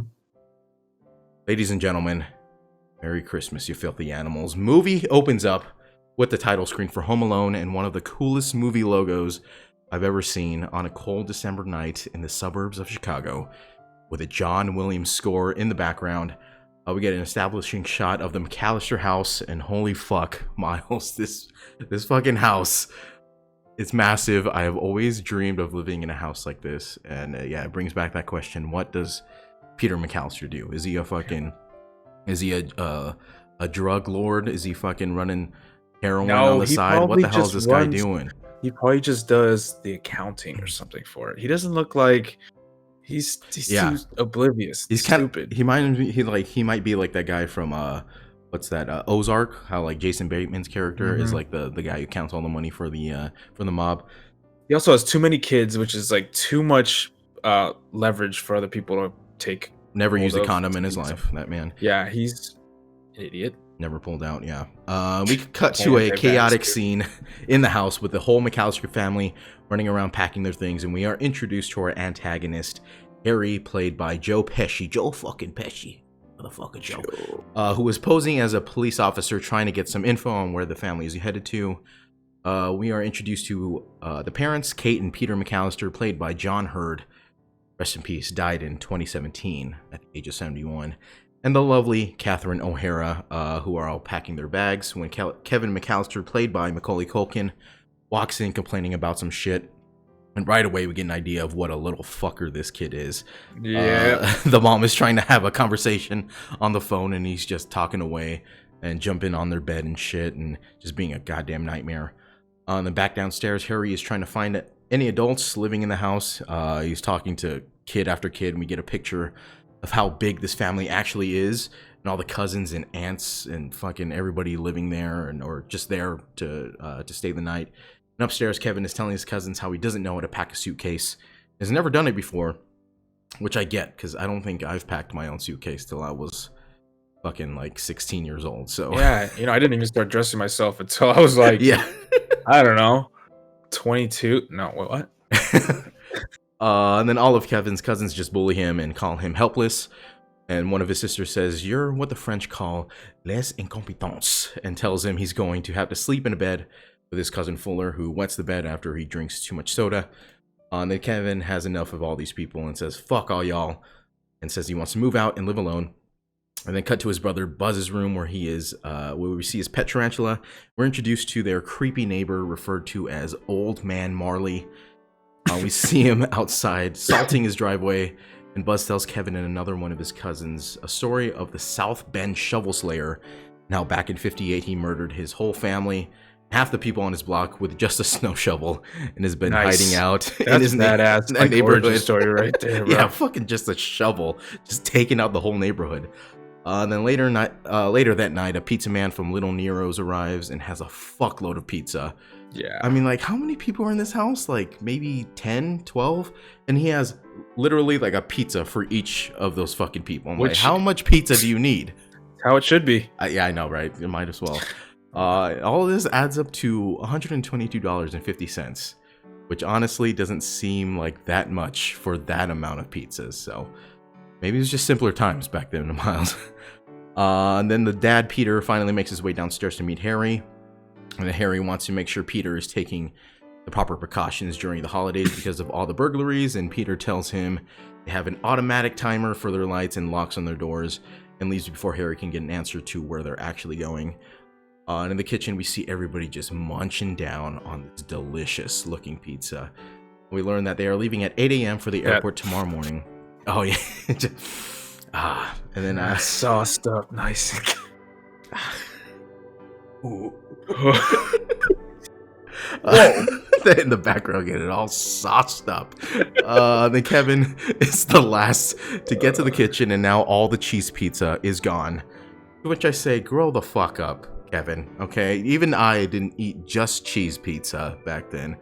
[SPEAKER 1] Ladies and gentlemen, Merry Christmas, you filthy animals. Movie opens up with the title screen for Home Alone and one of the coolest movie logos I've ever seen on a cold December night in the suburbs of Chicago, with a John Williams score in the background. We get an establishing shot of the McAllister house, and holy fuck, Myles, this fucking house, it's massive. I have always dreamed of living in a house like this, and yeah, it brings back that question: what does Peter McAllister do? Is he a drug lord? Is he fucking running heroin on the side? What the hell is this guy doing?
[SPEAKER 2] He probably just does the accounting or something for it. He doesn't look like he's too oblivious.
[SPEAKER 1] He's
[SPEAKER 2] stupid.
[SPEAKER 1] He might be like that guy from what's that, Ozark? How like Jason Bateman's character is like the guy who counts all the money for the mob.
[SPEAKER 2] He also has too many kids, which is like too much leverage for other people to take.
[SPEAKER 1] Never used a condom in his life, that man.
[SPEAKER 2] Yeah, he's an idiot.
[SPEAKER 1] Never pulled out, yeah. We cut to a chaotic scene in the house with the whole McAllister family running around packing their things, and we are introduced to our antagonist, Harry, played by Joe Pesci. Joe fucking Pesci. Motherfucker Joe. Who was posing as a police officer trying to get some info on where the family is headed to. We are introduced to the parents, Kate and Peter McAllister, played by John Hurd. Rest in peace, died in 2017 at the age of 71. And the lovely Catherine O'Hara, who are all packing their bags when Kevin McAllister, played by Macaulay Culkin, walks in complaining about some shit. And right away we get an idea of what a little fucker this kid is.
[SPEAKER 2] Yeah.
[SPEAKER 1] The mom is trying to have a conversation on the phone, and he's just talking away and jumping on their bed and shit and just being a goddamn nightmare. Then back downstairs, Harry is trying to find any adults living in the house. He's talking to kid after kid, and we get a picture of how big this family actually is, and all the cousins and aunts and fucking everybody living there, or just there to stay the night. And upstairs, Kevin is telling his cousins how he doesn't know how to pack a suitcase. Has never done it before, which I get, because I don't think I've packed my own suitcase till I was fucking like 16 years old. So
[SPEAKER 2] yeah, I didn't even start dressing myself until I was like,
[SPEAKER 1] yeah,
[SPEAKER 2] I don't know, 22. No, what?
[SPEAKER 1] And then all of Kevin's cousins just bully him and call him helpless. And one of his sisters says, "You're what the French call les incompetents," and tells him he's going to have to sleep in a bed with his cousin Fuller, who wets the bed after he drinks too much soda. And then Kevin has enough of all these people and says, "Fuck all y'all," and says he wants to move out and live alone. And then cut to his brother Buzz's room, where he is, where we see his pet tarantula. We're introduced to their creepy neighbor, referred to as Old Man Marley. We see him outside salting his driveway, and Buzz tells Kevin and another one of his cousins a story of the South Bend Shovel Slayer. Now, back in '58, he murdered his whole family, half the people on his block, with just a snow shovel, and has been hiding out in his
[SPEAKER 2] badass
[SPEAKER 1] neighborhood
[SPEAKER 2] story right there, bro.
[SPEAKER 1] Yeah, fucking just a shovel, just taking out the whole neighborhood. Then later that night, a pizza man from Little Nero's arrives and has a fuckload of pizza.
[SPEAKER 2] Yeah.
[SPEAKER 1] I mean, like, how many people are in this house? Like, maybe 10, 12? And he has literally, like, a pizza for each of those fucking people. I'm like, how much pizza do you need?
[SPEAKER 2] How it should be.
[SPEAKER 1] Yeah, I know, right? It might as well. All of this adds up to $122.50, which honestly doesn't seem like that much for that amount of pizzas. So maybe it was just simpler times back then, Myles. And then the dad, Peter, finally makes his way downstairs to meet Harry. And then Harry wants to make sure Peter is taking the proper precautions during the holidays because of all the burglaries. And Peter tells him they have an automatic timer for their lights and locks on their doors, and leaves before Harry can get an answer to where they're actually going. And in the kitchen, we see everybody just munching down on this delicious looking pizza. We learn that they are leaving at 8 a.m. for the airport tomorrow morning. Oh, yeah. And then
[SPEAKER 2] sauced up nice.
[SPEAKER 1] Ooh. In the background, get it all sauced up. Then Kevin is the last to get to the kitchen, and now all the cheese pizza is gone. To which I say, grow the fuck up, Kevin. Okay, even I didn't eat just cheese pizza back then.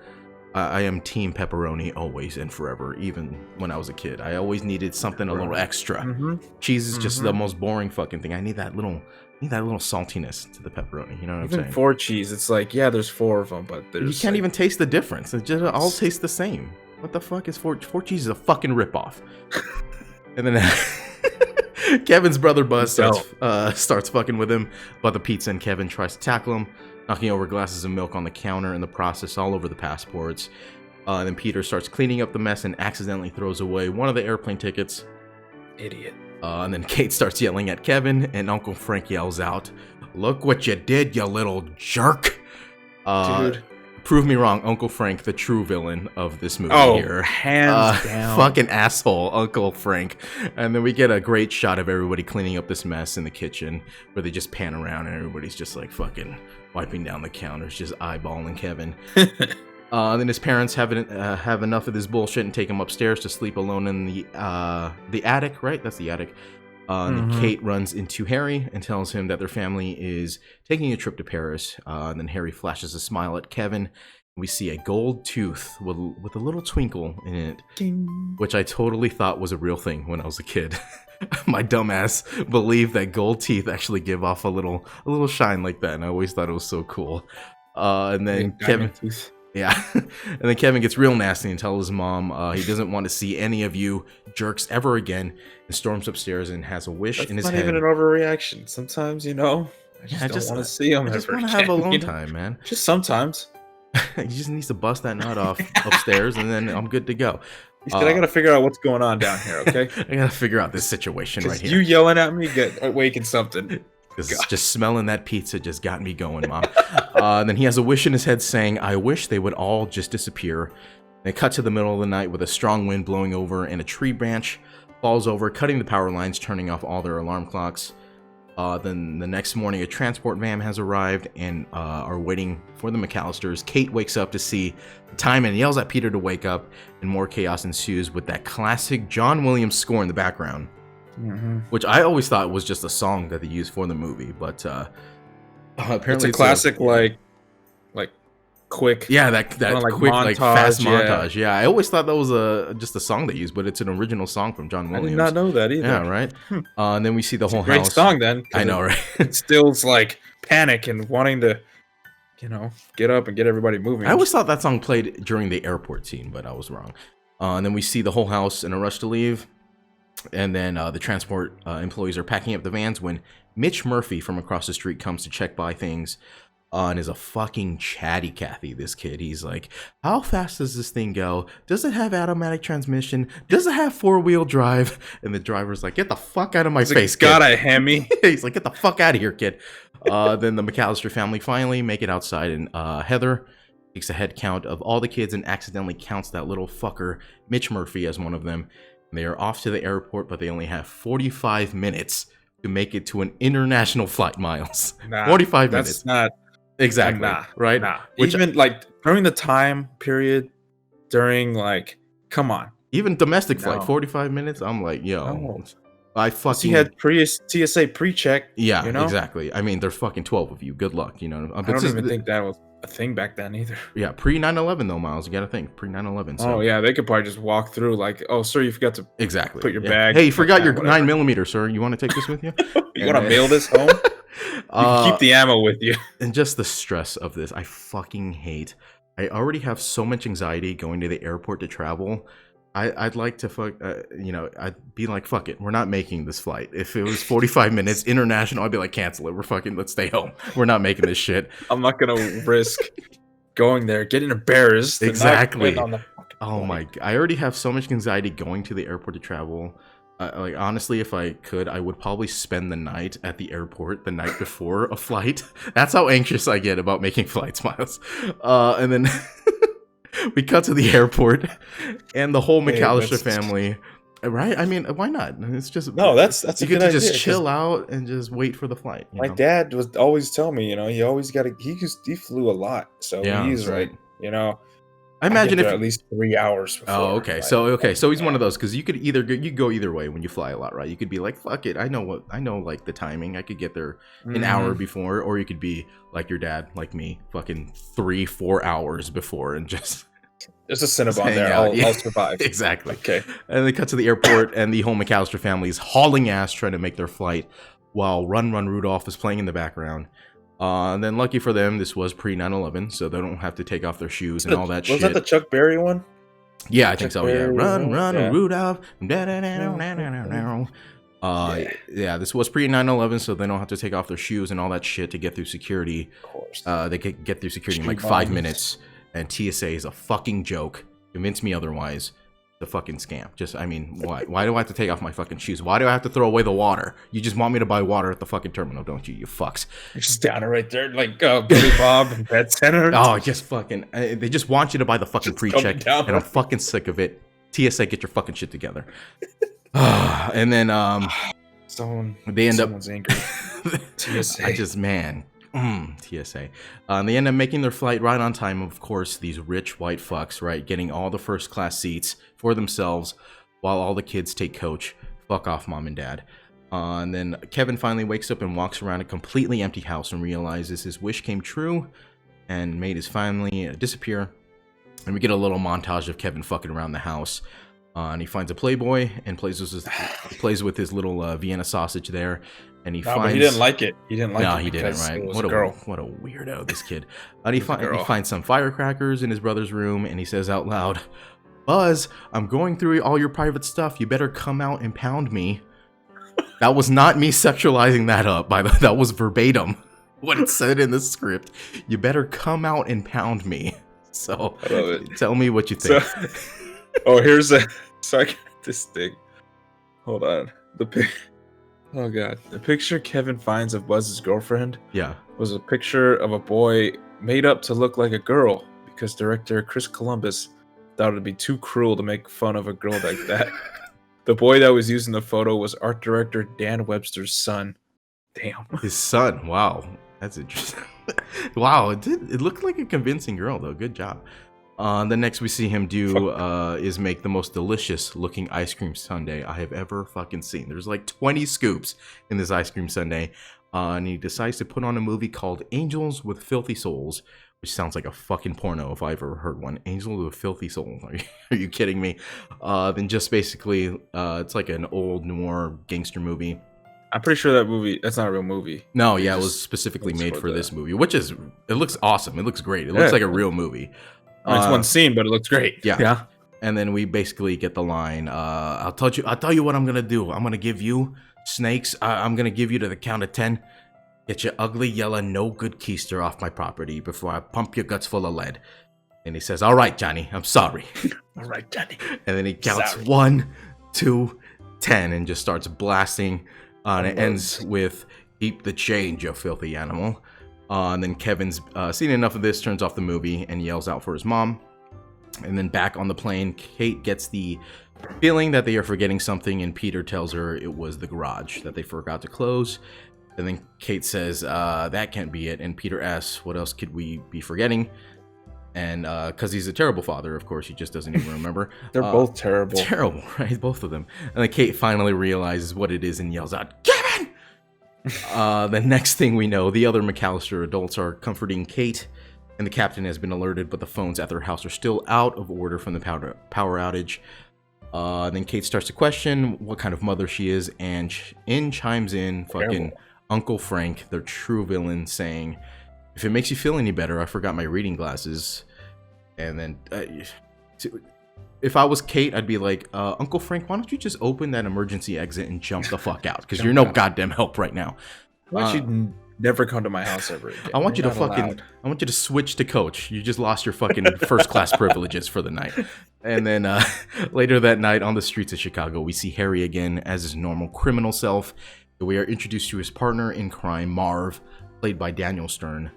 [SPEAKER 1] I am team pepperoni always and forever, even when I was a kid. I always needed something a little extra. Cheese is just the most boring fucking thing. I need that little saltiness to the pepperoni. You know what I'm saying?
[SPEAKER 2] Even 4 cheese, it's like, yeah, there's 4 of them, but there's
[SPEAKER 1] you can't even taste the difference. It just all tastes the same. What the fuck is 4 cheese? Is a fucking ripoff. And then Kevin's brother Buzz starts fucking with him about the pizza, and Kevin tries to tackle him, knocking over glasses of milk on the counter in the process all over the passports. Then Peter starts cleaning up the mess and accidentally throws away one of the airplane tickets.
[SPEAKER 2] Idiot.
[SPEAKER 1] And then Kate starts yelling at Kevin, and Uncle Frank yells out, "Look what you did, you little jerk!"
[SPEAKER 2] Dude.
[SPEAKER 1] Prove me wrong, Uncle Frank, the true villain of this movie here.
[SPEAKER 2] Hands down.
[SPEAKER 1] Fucking asshole, Uncle Frank. And then we get a great shot of everybody cleaning up this mess in the kitchen, where they just pan around and everybody's just like fucking wiping down the counters, just eyeballing Kevin. Then his parents have enough of this bullshit and take him upstairs to sleep alone in the attic, right? That's the attic. And then Kate runs into Harry and tells him that their family is taking a trip to Paris. And then Harry flashes a smile at Kevin. We see a gold tooth with a little twinkle in it, which I totally thought was a real thing when I was a kid. My dumbass believed that gold teeth actually give off a little shine like that, and I always thought it was so cool. And then Kevin... Yeah, and then Kevin gets real nasty and tells his mom he doesn't want to see any of you jerks ever again, and storms upstairs and has a wish in his head.
[SPEAKER 2] That's not even an overreaction. Sometimes, I just don't want to see him ever again.
[SPEAKER 1] I just want to have alone time, man.
[SPEAKER 2] Just sometimes.
[SPEAKER 1] He just needs to bust that nut off upstairs, and then I'm good to go.
[SPEAKER 2] He said, I gotta figure out what's going on down here, okay?
[SPEAKER 1] I gotta figure out this situation right here.
[SPEAKER 2] You yelling at me, awaken something.
[SPEAKER 1] Because just smelling that pizza just got me going, Mom. And then he has a wish in his head saying, "I wish they would all just disappear." They cut to the middle of the night with a strong wind blowing over, and a tree branch falls over, cutting the power lines, turning off all their alarm clocks. Then the next morning, a transport van has arrived and are waiting for the McAllisters. Kate wakes up to see the time and yells at Peter to wake up, and more chaos ensues with that classic John Williams score in the background. Which I always thought was just a song that they used for the movie, but apparently
[SPEAKER 2] it's a classic, like quick,
[SPEAKER 1] that quick, like fast montage. Yeah, I always thought that was just a song they used, but it's an original song from John Williams.
[SPEAKER 2] I did not know that either.
[SPEAKER 1] Yeah, right. And then we see the whole
[SPEAKER 2] great
[SPEAKER 1] house.
[SPEAKER 2] Song then.
[SPEAKER 1] I know, right?
[SPEAKER 2] It stills like panic and wanting to, get up and get everybody moving.
[SPEAKER 1] I always thought that song played during the airport scene, but I was wrong. And then we see the whole house in a rush to leave. And then the transport employees are packing up the vans when Mitch Murphy from across the street comes to check by things and is a fucking chatty Cathy, this kid. He's like, "How fast does this thing go? Does it have automatic transmission? Does it have 4-wheel drive?" And the driver's like, "Get the fuck out of my face, kid."
[SPEAKER 2] Got a Hemi.
[SPEAKER 1] He's like, "Get the fuck out of here, kid." Then the McAllister family finally make it outside, and Heather takes a head count of all the kids and accidentally counts that little fucker, Mitch Murphy, as one of them. They are off to the airport, but they only have 45 minutes to make it to an international flight, Myles. 45 minutes.
[SPEAKER 2] That's not...
[SPEAKER 1] Exactly. Right?
[SPEAKER 2] Nah. Even, during the time period, come on.
[SPEAKER 1] Even domestic flight, 45 minutes? I'm like, yo.
[SPEAKER 2] No.
[SPEAKER 1] I fucking...
[SPEAKER 2] He had TSA pre-check.
[SPEAKER 1] Yeah, exactly. I mean, there's fucking 12 of you. Good luck,
[SPEAKER 2] I don't even think that was a thing back then either.
[SPEAKER 1] Yeah, pre 9/11 though, Myles. You gotta think pre 9/11. So.
[SPEAKER 2] Oh yeah, they could probably just walk through like, "Oh, sir, you forgot to put your bag."
[SPEAKER 1] Hey, you forgot your 9mm, sir. You want to take this with you?
[SPEAKER 2] You want to mail this home? You can keep the ammo with you.
[SPEAKER 1] And just the stress of this, I fucking hate. I already have so much anxiety going to the airport to travel. I'd like to I'd be like, fuck it, we're not making this flight. If it was 45 minutes international, I'd be like, cancel it. Let's stay home. We're not making this shit.
[SPEAKER 2] I'm not gonna risk going there, getting embarrassed.
[SPEAKER 1] Exactly. Oh my god, I already have so much anxiety going to the airport to travel. Honestly, if I could, I would probably spend the night at the airport the night before a flight. That's how anxious I get about making flights, Myles. And then we cut to the airport, and the whole McAllister family. Right? I mean, why not? It's just
[SPEAKER 2] that's
[SPEAKER 1] you get to just chill out and just wait for the flight.
[SPEAKER 2] My dad was always telling me, he always he flew a lot, so he's right.
[SPEAKER 1] I imagine if
[SPEAKER 2] at least 3 hours before.
[SPEAKER 1] Oh, okay. So he's one of those, because you could go either way when you fly a lot, right? You could be like, fuck it, I know like the timing. I could get there an hour before, or you could be like your dad, like me, fucking 3-4 hours before, and just
[SPEAKER 2] There's a Cinnabon
[SPEAKER 1] hang
[SPEAKER 2] there.
[SPEAKER 1] out. Yeah.
[SPEAKER 2] I'll survive.
[SPEAKER 1] Exactly.
[SPEAKER 2] Okay.
[SPEAKER 1] And they cut to the airport, and the whole McAllister family is hauling ass trying to make their flight, while Run Run Rudolph is playing in the background. And then lucky for them, this was pre 9/11, so they don't have to take off their shoes and all that shit.
[SPEAKER 2] Was that the Chuck Berry one?
[SPEAKER 1] Yeah, I think so. Yeah, Run
[SPEAKER 2] yeah.
[SPEAKER 1] Rudolph. Yeah, this was pre 9/11, so they don't have to take off their shoes and all that shit to get through security.
[SPEAKER 2] Of course.
[SPEAKER 1] They could get through security in like
[SPEAKER 2] Street
[SPEAKER 1] 5
[SPEAKER 2] bombs.
[SPEAKER 1] minutes, and TSA is a fucking joke. Convince me otherwise. The fucking scam. Just, I mean, why? Why do I have to take off my fucking shoes? Why do I have to throw away the water? You just want me to buy water at the fucking terminal, don't you? You fucks.
[SPEAKER 2] You're just down right there, like Billy Bob and Pet Center.
[SPEAKER 1] Oh, just fucking. They just want you to buy the fucking pre-check, and I'm fucking sick of it. TSA, get your fucking shit together. And then they end up.
[SPEAKER 2] Someone's angry. TSA.
[SPEAKER 1] TSA. They end up making their flight right on time. Of course, these rich white fucks, right, getting all the first class seats for themselves, while all the kids take coach. Fuck off, mom and dad. And then Kevin finally wakes up and walks around a completely empty house and realizes his wish came true and made his family disappear. And we get a little montage of Kevin fucking around the house. And he finds a Playboy and plays with his little Vienna sausage there. And he finds.
[SPEAKER 2] But he didn't like it. He didn't like it.
[SPEAKER 1] No, he didn't. Right? What a weirdo, this kid. And he finds some firecrackers in his brother's room, and he says out loud, "Buzz, I'm going through all your private stuff. You better come out and pound me." That was not me sexualizing that up. That was verbatim what it said in the script. You better come out and pound me. So tell me what you think.
[SPEAKER 2] So I got this thing. Hold on. Oh god. The picture Kevin finds of Buzz's girlfriend was a picture of a boy made up to look like a girl because director Chris Columbus thought it'd be too cruel to make fun of a girl like that. The boy that was used in the photo was art director Dan Webster's son. Damn.
[SPEAKER 1] His son. Wow. That's interesting. Wow. It looked like a convincing girl, though. Good job. The next we see him do is make the most delicious looking ice cream sundae I have ever fucking seen. There's like 20 scoops in this ice cream sundae. And he decides to put on a movie called Angels with Filthy Souls, which sounds like a fucking porno if I ever heard one. Angels with Filthy Souls. Are you kidding me? Then just basically, it's like an old noir gangster movie.
[SPEAKER 2] I'm pretty sure that's not a real movie.
[SPEAKER 1] No, yeah, it was specifically made for this movie, it looks awesome. It looks great. It looks like a real movie.
[SPEAKER 2] It's one scene, but it looks great.
[SPEAKER 1] Yeah. And then we basically get the line, I'll tell you what I'm gonna do. I'm gonna give you snakes. I'm gonna give you to the count of 10. Get your ugly, yellow, no good keister off my property before I pump your guts full of lead. And he says, "All right, Johnny, I'm sorry."
[SPEAKER 2] All right, Johnny.
[SPEAKER 1] And then he counts 1, 2, 10 and just starts blasting. And it ends with, "Keep the change, you filthy animal." And then Kevin's seen enough of this, turns off the movie, and yells out for his mom. And then back on the plane, Kate gets the feeling that they are forgetting something, and Peter tells her it was the garage that they forgot to close. And then Kate says, "That can't be it." And Peter asks, "What else could we be forgetting?" And because he's a terrible father, of course, he just doesn't even remember.
[SPEAKER 2] They're both terrible.
[SPEAKER 1] Terrible, right? Both of them. And then Kate finally realizes what it is and yells out, "Kevin!" The next thing we know, the other McAllister adults are comforting Kate, and the captain has been alerted, but the phones at their house are still out of order from the power outage. Then Kate starts to question what kind of mother she is, and in chimes in fucking Uncle Frank, their true villain, saying, "If it makes you feel any better, I forgot my reading glasses." And then if I was Kate, I'd be like, "Uncle Frank, why don't you just open that emergency exit and jump the fuck out? Because you're no goddamn help right now.
[SPEAKER 2] Why don't you never come to my house ever again?
[SPEAKER 1] I want you to switch to coach. You just lost your fucking first class privileges for the night." And then later that night on the streets of Chicago, we see Harry again as his normal criminal self. We are introduced to his partner in crime, Marv, played by Daniel Stern.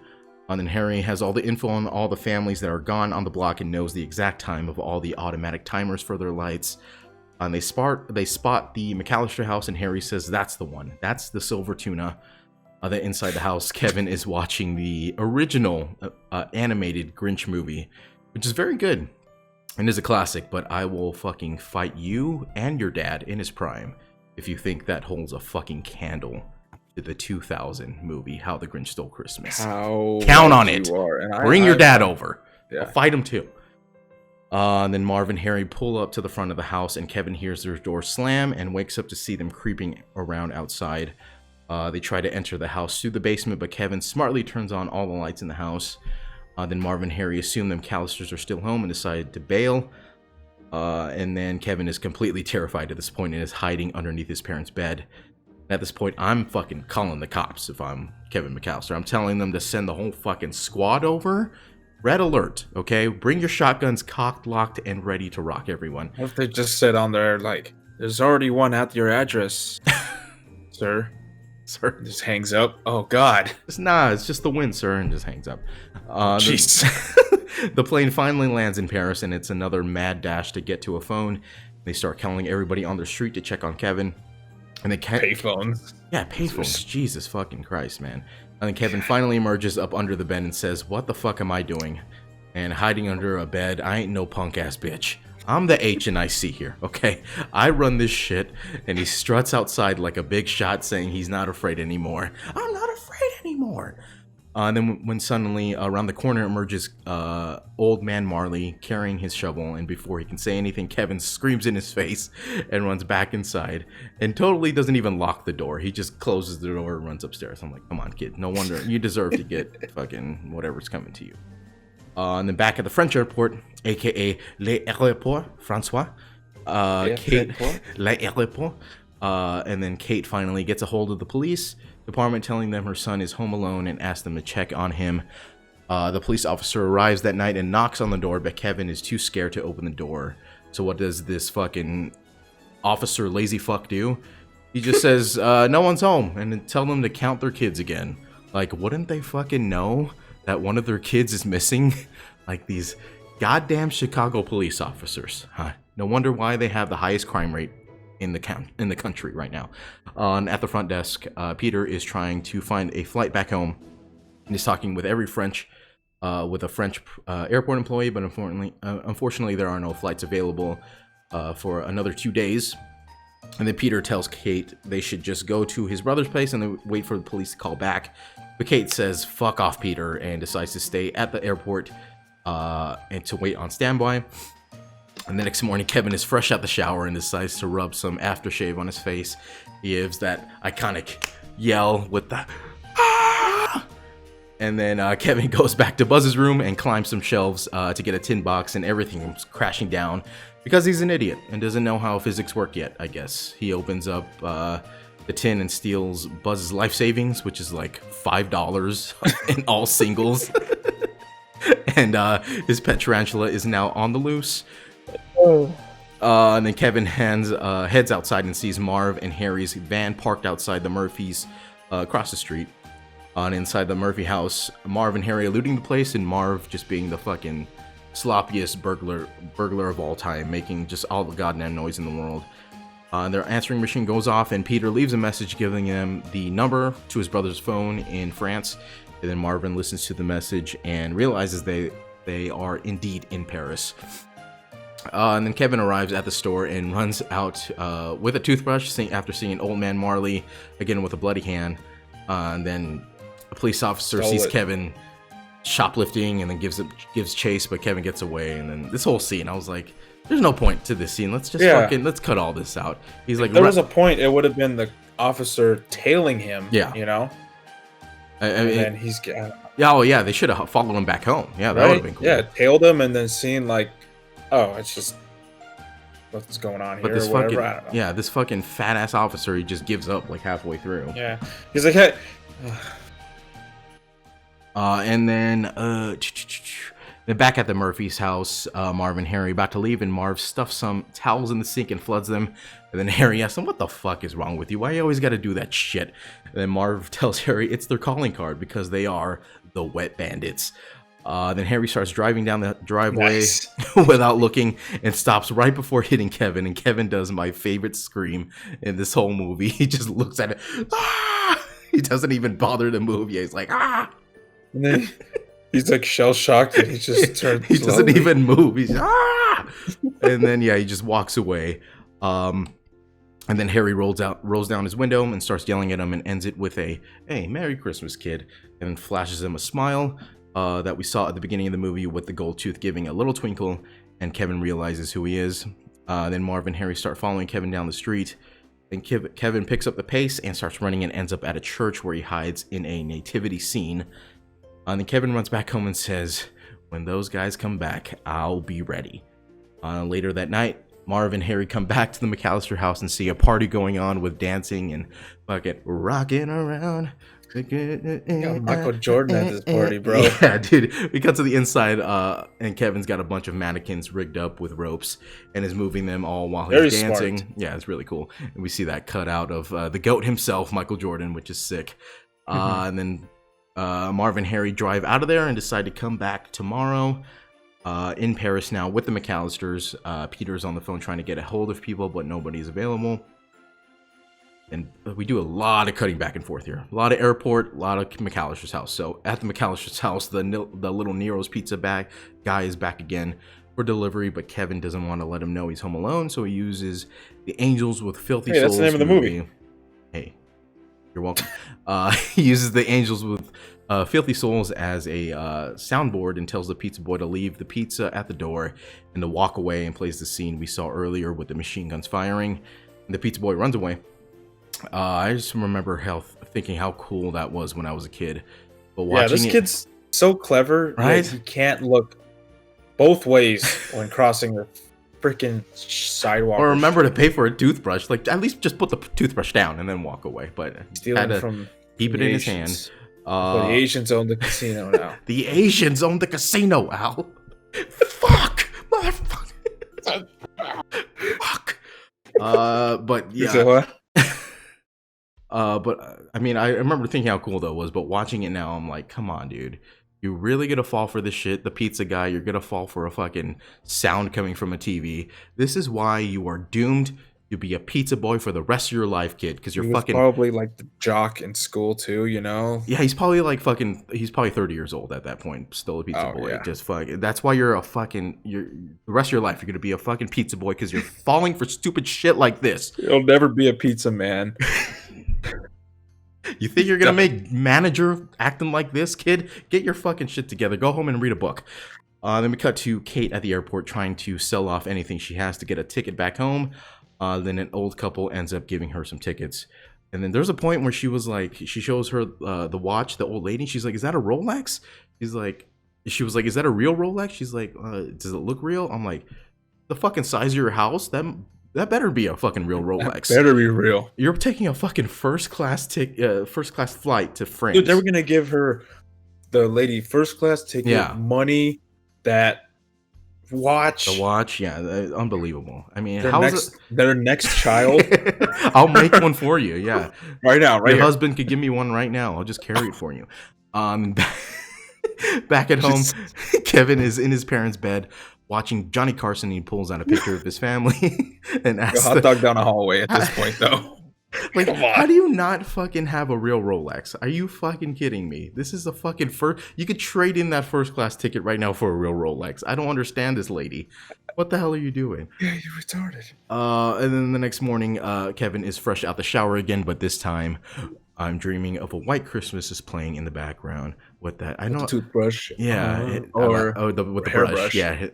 [SPEAKER 1] And then Harry has all the info on all the families that are gone on the block and knows the exact time of all the automatic timers for their lights. And they spot the McAllister house, and Harry says that's the one. That's the silver tuna. Then inside the house, Kevin is watching the original animated Grinch movie, which is very good and is a classic, but I will fucking fight you and your dad in his prime if you think that holds a fucking candle to the 2000 movie, How the Grinch Stole Christmas. Count on it. Bring your dad over. Yeah. I'll fight him too. And then Marv and Harry pull up to the front of the house, and Kevin hears their door slam and wakes up to see them creeping around outside. They try to enter the house through the basement, but Kevin smartly turns on all the lights in the house. Then Marv and Harry assume the McAllisters are still home and decide to bail. And then Kevin is completely terrified at this point and is hiding underneath his parents' bed. At this point, I'm fucking calling the cops if I'm Kevin McAllister. I'm telling them to send the whole fucking squad over. Red alert, okay? Bring your shotguns cocked, locked, and ready to rock, everyone.
[SPEAKER 2] What if they just said on there, like, there's already one at your address, sir?
[SPEAKER 1] Sir?
[SPEAKER 2] Just hangs up. Oh, God.
[SPEAKER 1] It's just the wind, sir, and just hangs up.
[SPEAKER 2] Jeez.
[SPEAKER 1] The plane finally lands in Paris, and it's another mad dash to get to a phone. They start calling everybody on the street to check on Kevin. And they can't...
[SPEAKER 2] Payphones.
[SPEAKER 1] Yeah, payphones. Jesus fucking Christ, man. And then Kevin finally emerges up under the bed and says, "What the fuck am I doing? And hiding under a bed, I ain't no punk ass bitch. I'm the H and IC here, okay? I run this shit." And he struts outside like a big shot, saying he's not afraid anymore. I'm not afraid anymore. And then when suddenly around the corner emerges old man Marley carrying his shovel, and before he can say anything, Kevin screams in his face and runs back inside and totally doesn't even lock the door. He just closes the door and runs upstairs. I'm like, come on, kid. No wonder you deserve to get fucking whatever's coming to you. And then back at the French airport, aka l'aéroport Francois, Kate, l'aéroport, and then Kate finally gets a hold of the police department, telling them her son is home alone and asks them to check on him. The police officer arrives that night and knocks on the door, but Kevin is too scared to open the door. So what does this fucking officer lazy fuck do? He just says, no one's home, and then tell them to count their kids again. Like, wouldn't they fucking know that one of their kids is missing? Like these goddamn Chicago police officers, huh? No wonder why they have the highest crime rate in the country right now. At the front desk, Peter is trying to find a flight back home. And he's talking with a French airport employee, but unfortunately, there are no flights available for another 2 days. And then Peter tells Kate they should just go to his brother's place and then wait for the police to call back. But Kate says, "Fuck off, Peter," and decides to stay at the airport and to wait on standby. And the next morning, Kevin is fresh out the shower and decides to rub some aftershave on his face. He gives that iconic yell with the "ah!" And then Kevin goes back to Buzz's room and climbs some shelves to get a tin box, and everything is crashing down because he's an idiot and doesn't know how physics work yet, I guess. He opens up the tin and steals Buzz's life savings, which is like $5 in all singles. And his pet tarantula is now on the loose. And then Kevin heads outside and sees Marv and Harry's van parked outside the Murphys across the street. And inside the Murphy house, Marv and Harry are looting the place, and Marv just being the fucking sloppiest burglar of all time, making just all the goddamn noise in the world. Their answering machine goes off, and Peter leaves a message giving them the number to his brother's phone in France. And then Marvin listens to the message and realizes they are indeed in Paris. And then Kevin arrives at the store and runs out with a toothbrush after seeing old man Marley again with a bloody hand. And then a police officer sees Kevin shoplifting and then gives chase, but Kevin gets away. And then this whole scene, I was like, there's no point to this scene. Let's just let's cut all this out. He's like,
[SPEAKER 2] if there was a point, it would have been the officer tailing him. Yeah, you know.
[SPEAKER 1] I mean,
[SPEAKER 2] and he's
[SPEAKER 1] they should have followed him back home. Yeah, that would have been cool.
[SPEAKER 2] Yeah, tailed him and then seen like, oh, it's just what's going on here.
[SPEAKER 1] But this
[SPEAKER 2] or whatever, I don't know.
[SPEAKER 1] This fucking fat ass officer, he just gives up like halfway through.
[SPEAKER 2] Yeah, he's like, hey.
[SPEAKER 1] And then back at the Murphy's house, Marv and Harry about to leave, and Marv stuffs some towels in the sink and floods them. And then Harry asks him, "What the fuck is wrong with you? Why you always got to do that shit?" And then Marv tells Harry it's their calling card because they are the Wet Bandits. Then Harry starts driving down the driveway without looking and stops right before hitting Kevin. And Kevin does my favorite scream in this whole movie. He just looks at it. Ah! He doesn't even bother to move. Yeah, he's like, ah!
[SPEAKER 2] And then he's like shell shocked and he just turns.
[SPEAKER 1] He doesn't even move. He's ah! And then he just walks away. And then Harry rolls down his window and starts yelling at him and ends it with a "Hey, Merry Christmas, kid," and then flashes him a smile that we saw at the beginning of the movie with the gold tooth giving a little twinkle. and Kevin realizes who he is. Then Marv and Harry start following Kevin down the street. And Kevin picks up the pace and starts running and ends up at a church where he hides in a nativity scene. And then Kevin runs back home and says, when those guys come back, I'll be ready. Later that night, Marv and Harry come back to the McAllister house and see a party going on with dancing and fucking rocking around.
[SPEAKER 2] Michael Jordan at this party, bro.
[SPEAKER 1] Yeah, dude. We cut to the inside, and Kevin's got a bunch of mannequins rigged up with ropes and is moving them all while he's
[SPEAKER 2] Very
[SPEAKER 1] dancing.
[SPEAKER 2] smart.
[SPEAKER 1] Yeah, it's really cool. And we see that cut out of the GOAT himself, Michael Jordan, which is sick. And then Marv and Harry drive out of there and decide to come back tomorrow. In Paris now with the McAllisters. Peter's on the phone trying to get a hold of people, but nobody's available. And we do a lot of cutting back and forth here. A lot of airport, a lot of McAllister's house. So at the McAllister's house, the little Nero's pizza bag guy is back again for delivery, but Kevin doesn't want to let him know he's home alone, so he uses the Angels with Filthy Souls.
[SPEAKER 2] That's the name of the movie.
[SPEAKER 1] Hey, you're welcome. He uses the Angels with Filthy Souls as a soundboard and tells the pizza boy to leave the pizza at the door and to walk away, and plays the scene we saw earlier with the machine guns firing. And the pizza boy runs away. I just remember thinking how cool that was when I was a kid. But watching
[SPEAKER 2] this kid's so clever,
[SPEAKER 1] right?
[SPEAKER 2] He can't look both ways when crossing the freaking sidewalk.
[SPEAKER 1] Or remember to pay for a toothbrush. Like, at least just put the toothbrush down and then walk away. But
[SPEAKER 2] stealing from
[SPEAKER 1] keep it in his hand.
[SPEAKER 2] The Asians own the casino now.
[SPEAKER 1] The Asians own the casino, Al. Fuck, motherfucker. Fuck. But yeah.
[SPEAKER 2] What?
[SPEAKER 1] But I mean, I remember thinking how cool that was. But watching it now, I'm like, come on, dude. You really gonna fall for this shit? The pizza guy, you're gonna fall for a fucking sound coming from a TV. This is why you are doomed to be a pizza boy for the rest of your life, kid. Because you're fucking
[SPEAKER 2] probably like the jock in school too, you know?
[SPEAKER 1] Yeah, he's probably like he's probably 30 years old at that point, still a pizza boy. Yeah. Just fucking. That's why you're the rest of your life you're gonna be a fucking pizza boy because you're falling for stupid shit like this.
[SPEAKER 2] You'll never be a pizza man.
[SPEAKER 1] You think you're gonna make manager acting like this, kid? Get your fucking shit together. Go home and read a book. Then we cut to Kate at the airport trying to sell off anything she has to get a ticket back home. Then an old couple ends up giving her some tickets. And then there's a point where she was like, she shows her the watch, the old lady. She's like, is that a Rolex? She was like, is that a real Rolex? She's like, does it look real? I'm like, the fucking size of your house? That better be a fucking real Rolex.
[SPEAKER 2] That better be real.
[SPEAKER 1] You're taking a fucking first class flight to France.
[SPEAKER 2] Dude, they were gonna give her, the lady, first class ticket, money, that watch.
[SPEAKER 1] The watch, yeah, unbelievable. I mean,
[SPEAKER 2] their next child.
[SPEAKER 1] I'll make one for you. Yeah,
[SPEAKER 2] right now, right.
[SPEAKER 1] Your
[SPEAKER 2] here.
[SPEAKER 1] husband could give me one right now. I'll just carry it for you. Back at home, Kevin is in his parents' bed watching Johnny Carson. He pulls out a picture of his family and asks
[SPEAKER 2] hot dog down a hallway at this point, though.
[SPEAKER 1] Like, how do you not fucking have a real Rolex? Are you fucking kidding me? This is the fucking first. You could trade in that first class ticket right now for a real Rolex. I don't understand this lady. What the hell are you doing?
[SPEAKER 2] Yeah, you're retarded.
[SPEAKER 1] And then the next morning, Kevin is fresh out the shower again, but this time, I'm dreaming of a White Christmas is playing in the background. With that, I know
[SPEAKER 2] the toothbrush.
[SPEAKER 1] Yeah, with the brush. Yeah,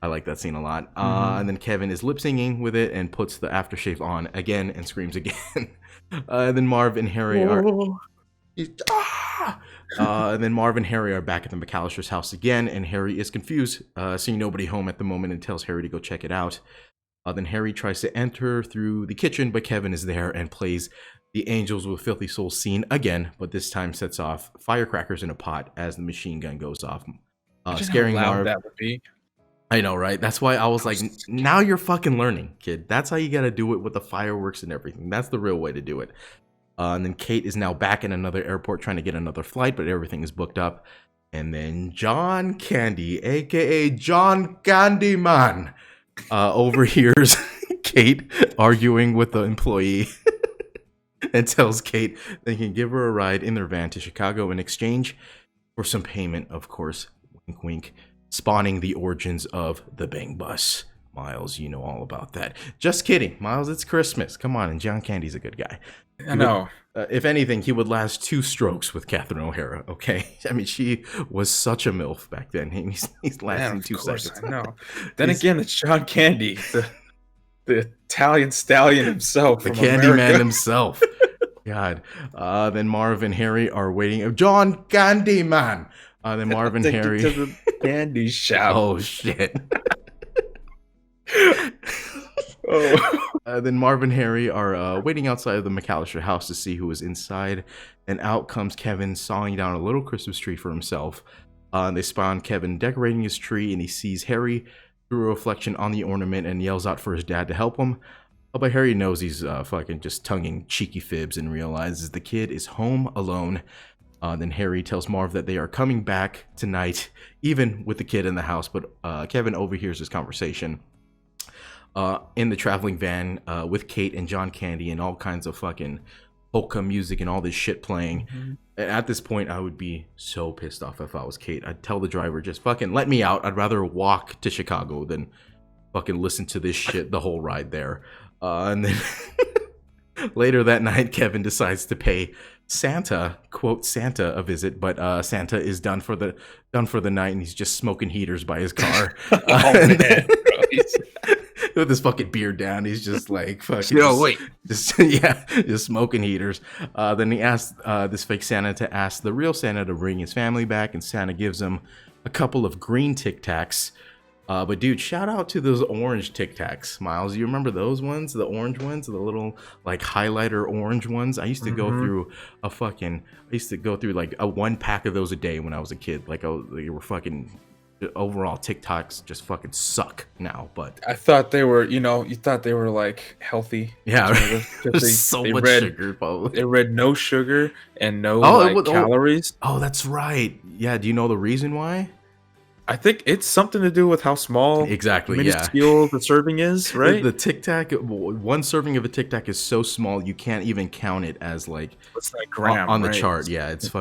[SPEAKER 1] I like that scene a lot. And then Kevin is lip singing with it and puts the aftershave on again and screams again. And then Marv and Harry are. And then Marv and Harry are back at the McAllister's house again, and Harry is confused, seeing nobody home at the moment, and tells Harry to go check it out. Then Harry tries to enter through the kitchen, but Kevin is there and plays the Angels with Filthy Souls scene again, but this time sets off firecrackers in a pot as the machine gun goes off, scaring Marv.
[SPEAKER 2] That would be.
[SPEAKER 1] I know, right? That's why I was like, now you're fucking learning, kid. That's how you got to do it with the fireworks and everything. That's the real way to do it. And then Kate is now back in another airport trying to get another flight, but everything is booked up. And then John Candy, aka John Candyman, overhears Kate arguing with the employee and tells Kate they can give her a ride in their van to Chicago in exchange for some payment, of course, wink wink, spawning the origins of the Bang Bus. Myles, you know all about that. Just kidding, Myles, it's Christmas. Come on, and John Candy's a good guy.
[SPEAKER 2] I know.
[SPEAKER 1] If anything, he would last 2 strokes with Catherine O'Hara, okay? I mean, she was such a MILF back then. He's lasting 2 seconds.
[SPEAKER 2] I know. Then again, it's John Candy, the Italian stallion himself.
[SPEAKER 1] The Candyman himself. God. Then Marv and Harry are waiting. John Candyman. Then Marv and Harry.
[SPEAKER 2] To the candy shop.
[SPEAKER 1] Oh, shit.
[SPEAKER 2] Oh.
[SPEAKER 1] Then Marv and Harry are waiting outside of the McAllister house to see who is inside, and out comes Kevin sawing down a little Christmas tree for himself. They spot on Kevin decorating his tree, and he sees Harry through a reflection on the ornament and yells out for his dad to help him. But Harry knows he's fucking just tonguing cheeky fibs and realizes the kid is home alone. Then Harry tells Marv that they are coming back tonight, even with the kid in the house, but Kevin overhears this conversation. In the traveling van with Kate and John Candy and all kinds of fucking polka music and all this shit playing. Mm-hmm. At this point, I would be so pissed off if I was Kate. I'd tell the driver, just fucking let me out. I'd rather walk to Chicago than fucking listen to this shit the whole ride there. And then later that night, Kevin decides to pay Santa, quote Santa, a visit, but Santa is done for the night, and he's just smoking heaters by his car.
[SPEAKER 2] Man,
[SPEAKER 1] with his fucking beard down, he's just like fucking. Just smoking heaters. Then he asks this fake Santa to ask the real Santa to bring his family back, and Santa gives him a couple of green Tic Tacs. But dude, shout out to those orange Tic Tacs, Myles. You remember those ones, the orange ones, the little like highlighter orange ones? I used to go through like a 1 pack of those a day when I was a kid. Like they were fucking. Overall, TikToks just fucking suck now, but
[SPEAKER 2] I thought they were, you thought they were like healthy.
[SPEAKER 1] Yeah, there's so much sugar. Probably.
[SPEAKER 2] They read no sugar and no calories.
[SPEAKER 1] Oh, that's right. Yeah, do you know the reason why?
[SPEAKER 2] I think it's something to do with how small, minuscule the serving is, right?
[SPEAKER 1] The Tic Tac, 1 serving of a Tic Tac is so small you can't even count it as like
[SPEAKER 2] what's that gram
[SPEAKER 1] on the chart. Yeah, it's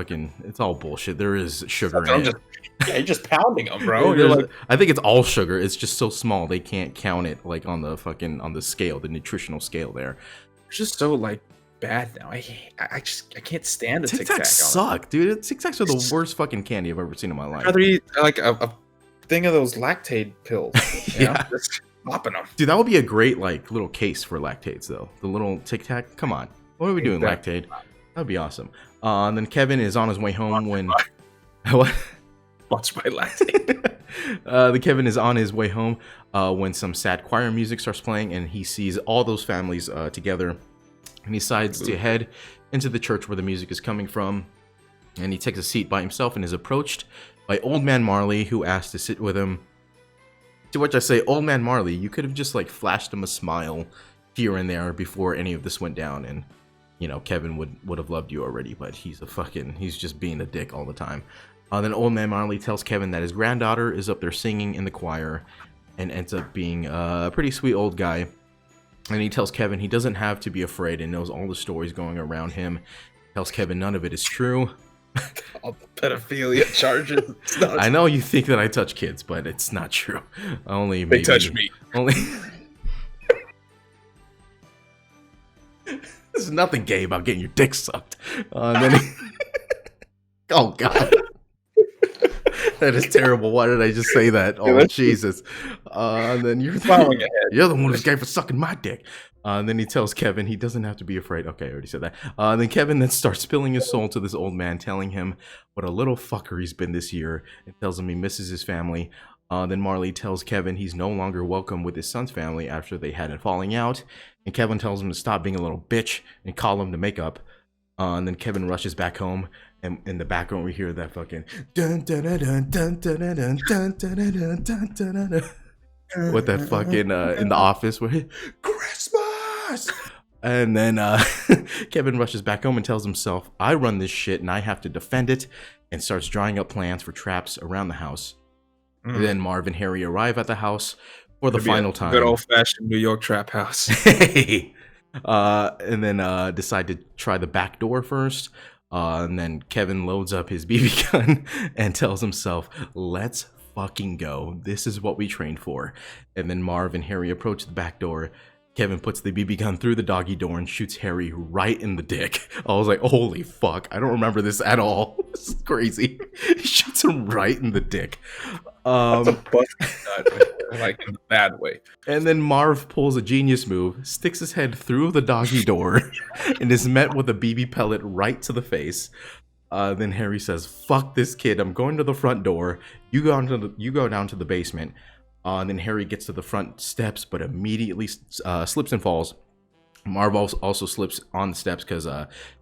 [SPEAKER 1] all bullshit. There is sugar in it.
[SPEAKER 2] You're just pounding them, bro.
[SPEAKER 1] I think it's all sugar. It's just so small they can't count it like on the scale, the nutritional scale there.
[SPEAKER 2] It's just so like bad now. I can't stand a Tic Tac.
[SPEAKER 1] Tic Tacs suck, dude. Tic Tacs are the worst fucking candy I've ever seen in my life.
[SPEAKER 2] I'd rather eat like a thing of those lactate pills.
[SPEAKER 1] Yeah,
[SPEAKER 2] just popping them.
[SPEAKER 1] Dude, that would be a great like little case for lactates though. The little Tic Tac. Come on, what are we doing, lactate? That'd be awesome. And then Kevin is on his way home when what?
[SPEAKER 2] Watch my lactate.
[SPEAKER 1] The Kevin is on his way home when some sad choir music starts playing, and he sees all those families together, and he decides to head into the church where the music is coming from. And he takes a seat by himself and is approached by Old Man Marley, who asks to sit with him. To which I say, Old Man Marley, you could have just like flashed him a smile here and there before any of this went down, and Kevin would have loved you already. But he's just being a dick all the time. Then Old Man Marley tells Kevin that his granddaughter is up there singing in the choir and ends up being a pretty sweet old guy. And he tells Kevin he doesn't have to be afraid and knows all the stories going around him. Tells Kevin none of it is true.
[SPEAKER 2] All the pedophilia charges.
[SPEAKER 1] I know you think that I touch kids, but it's not true.
[SPEAKER 2] They touch me.
[SPEAKER 1] Only. There's nothing gay about getting your dick sucked. Oh, God. That is terrible. Why did I just say that? Oh, Jesus. And then you're the one who's gay for sucking my dick. And then he tells Kevin he doesn't have to be afraid. Okay, I already said that. Then Kevin then starts spilling his soul to this old man, telling him what a little fucker he's been this year, and tells him he misses his family. Then Marley tells Kevin he's no longer welcome with his son's family after they had a falling out. And Kevin tells him to stop being a little bitch and call him to make up. And then Kevin rushes back home. And in the background, we hear that fucking dun dun dun dun dun dun dun dun dun dun dun dun. With that fucking in the office where Christmas. And then Kevin rushes back home and tells himself, "I run this shit and I have to defend it," and starts drawing up plans for traps around the house. And then Marv and Harry arrive at the house for the final time.
[SPEAKER 2] Good old fashioned New York trap house.
[SPEAKER 1] Hey. And then decide to try the back door first. And then Kevin loads up his BB gun and tells himself, "Let's fucking go. This is what we trained for. And then Marv and Harry approach the back door. Kevin puts the BB gun through the doggy door and shoots Harry right in the dick. I was like, holy fuck. I don't remember this at all. This is crazy. He shoots him right in the dick.
[SPEAKER 2] That's a like in a bad way.
[SPEAKER 1] And then Marv pulls a genius move, sticks his head through the doggy door, and is met with a BB pellet right to the face. Then Harry says, fuck this kid. I'm going to the front door. You go down to the basement. Then Harry gets to the front steps, but immediately slips and falls. Marv also slips on the steps because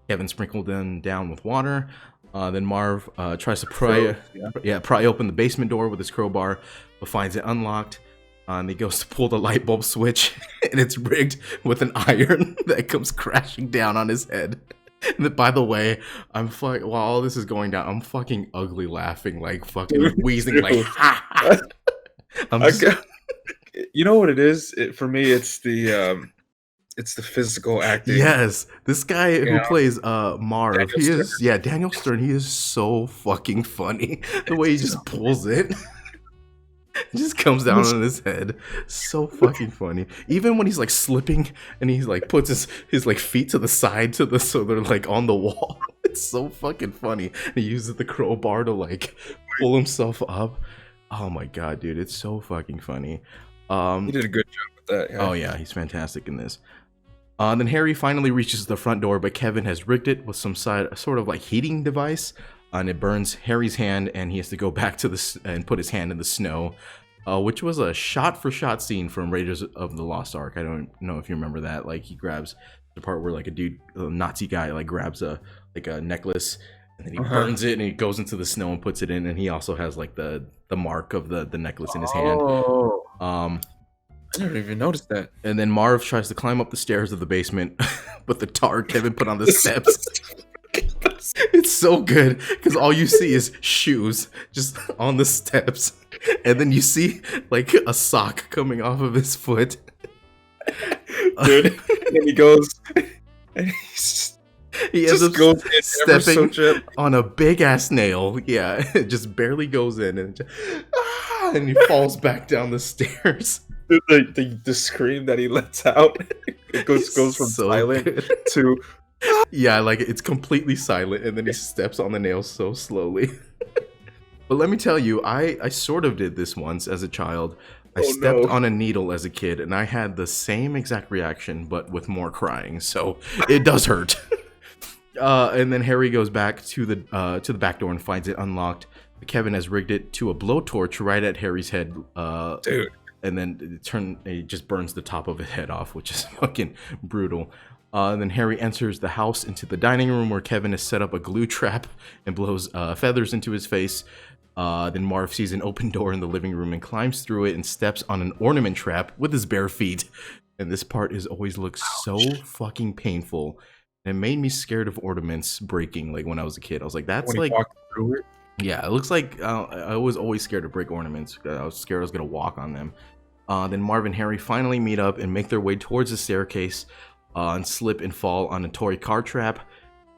[SPEAKER 1] Kevin sprinkled them down with water. Then Marv tries to pry open the basement door with his crowbar, but finds it unlocked. And he goes to pull the light bulb switch, and it's rigged with an iron that comes crashing down on his head. And by the way, while all this is going down, I'm fucking ugly laughing, like fucking wheezing, like ha ha.
[SPEAKER 2] You know what it is? For me, it's the physical acting.
[SPEAKER 1] Yes, this guy who plays Marv, Daniel Stern. He is so fucking funny. The way he just pulls it. It just comes down on his head. So fucking funny. Even when he's like slipping and he's like puts his like feet to the side so they're like on the wall. It's so fucking funny. He uses the crowbar to like pull himself up. Oh my god, dude, it's so fucking funny.
[SPEAKER 2] He did a good job with that. Yeah.
[SPEAKER 1] Oh yeah, he's fantastic in this. Then Harry finally reaches the front door, but Kevin has rigged it with some sort of like heating device. And it burns Harry's hand, and he has to go back to and put his hand in the snow, which was a shot-for-shot scene from Raiders of the Lost Ark. I don't know if you remember that. Like, he grabs the part where like a Nazi guy, like grabs a necklace, and then he burns it, and he goes into the snow and puts it in, and he also has like the mark of the necklace in his hand.
[SPEAKER 2] I never even noticed that.
[SPEAKER 1] And then Marv tries to climb up the stairs of the basement, but the tar Kevin put on the steps. It's so good because all you see is shoes just on the steps, and then you see like a sock coming off of his foot.
[SPEAKER 2] Dude, and he goes, and
[SPEAKER 1] he ends up stepping on a big ass nail. Yeah, it just barely goes in, and he falls back down the stairs.
[SPEAKER 2] The scream that he lets out, it goes from so silent good. To.
[SPEAKER 1] Yeah, like it's completely silent, and then he steps on the nail so slowly. But let me tell you, I sort of did this once as a child. I stepped on a needle as a kid, and I had the same exact reaction, but with more crying. So it does hurt. And then Harry goes back to the back door and finds it unlocked. Kevin has rigged it to a blowtorch right at Harry's head.
[SPEAKER 2] Dude.
[SPEAKER 1] And then it just burns the top of his head off, which is fucking brutal. Then Harry enters the house into the dining room where Kevin has set up a glue trap and blows feathers into his face. Then Marv sees an open door in the living room and climbs through it and steps on an ornament trap with his bare feet. And this part is always looks so fucking painful. And it made me scared of ornaments breaking. Like when I was a kid, I was like, "That's
[SPEAKER 2] when
[SPEAKER 1] like."
[SPEAKER 2] He walked through it?
[SPEAKER 1] Yeah, it looks like I was always scared to break ornaments. I was scared I was gonna walk on them. Then Marv and Harry finally meet up and make their way towards the staircase. And slip and fall on a toy car trap.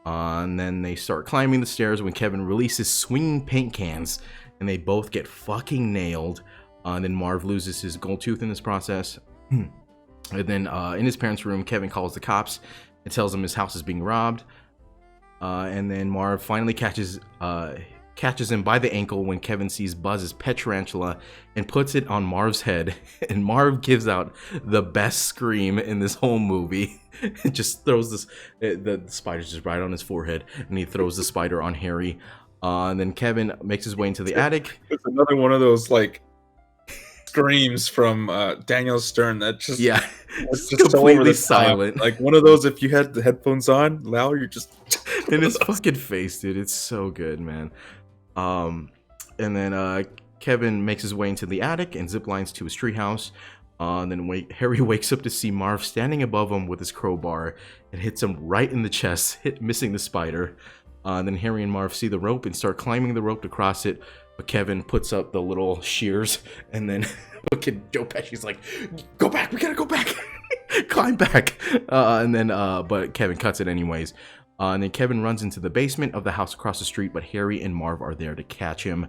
[SPEAKER 1] And then they start climbing the stairs when Kevin releases swinging paint cans, and they both get fucking nailed. And then Marv loses his gold tooth in this process. And then in his parents' room, Kevin calls the cops and tells them his house is being robbed. And then Marv finally catches him by the ankle when Kevin sees Buzz's pet tarantula and puts it on Marv's head. And Marv gives out the best scream in this whole movie. It just throws the spider's just right on his forehead, and he throws the spider on Harry. And then Kevin makes his way into the attic.
[SPEAKER 2] It's another one of those like screams from Daniel Stern that just
[SPEAKER 1] it's just completely silent.
[SPEAKER 2] Like one of those, if you had the headphones on, loud, you're just
[SPEAKER 1] in his fucking face, dude. It's so good, man. And then Kevin makes his way into the attic and ziplines to his treehouse. And then Harry wakes up to see Marv standing above him with his crowbar and hits him right in the chest, missing the spider. And then Harry and Marv see the rope and start climbing the rope to cross it. But Kevin puts up the little shears, and then Joe Pesci's like, "Go back, we gotta go back, climb back." But Kevin cuts it anyways. And then Kevin runs into the basement of the house across the street, but Harry and Marv are there to catch him.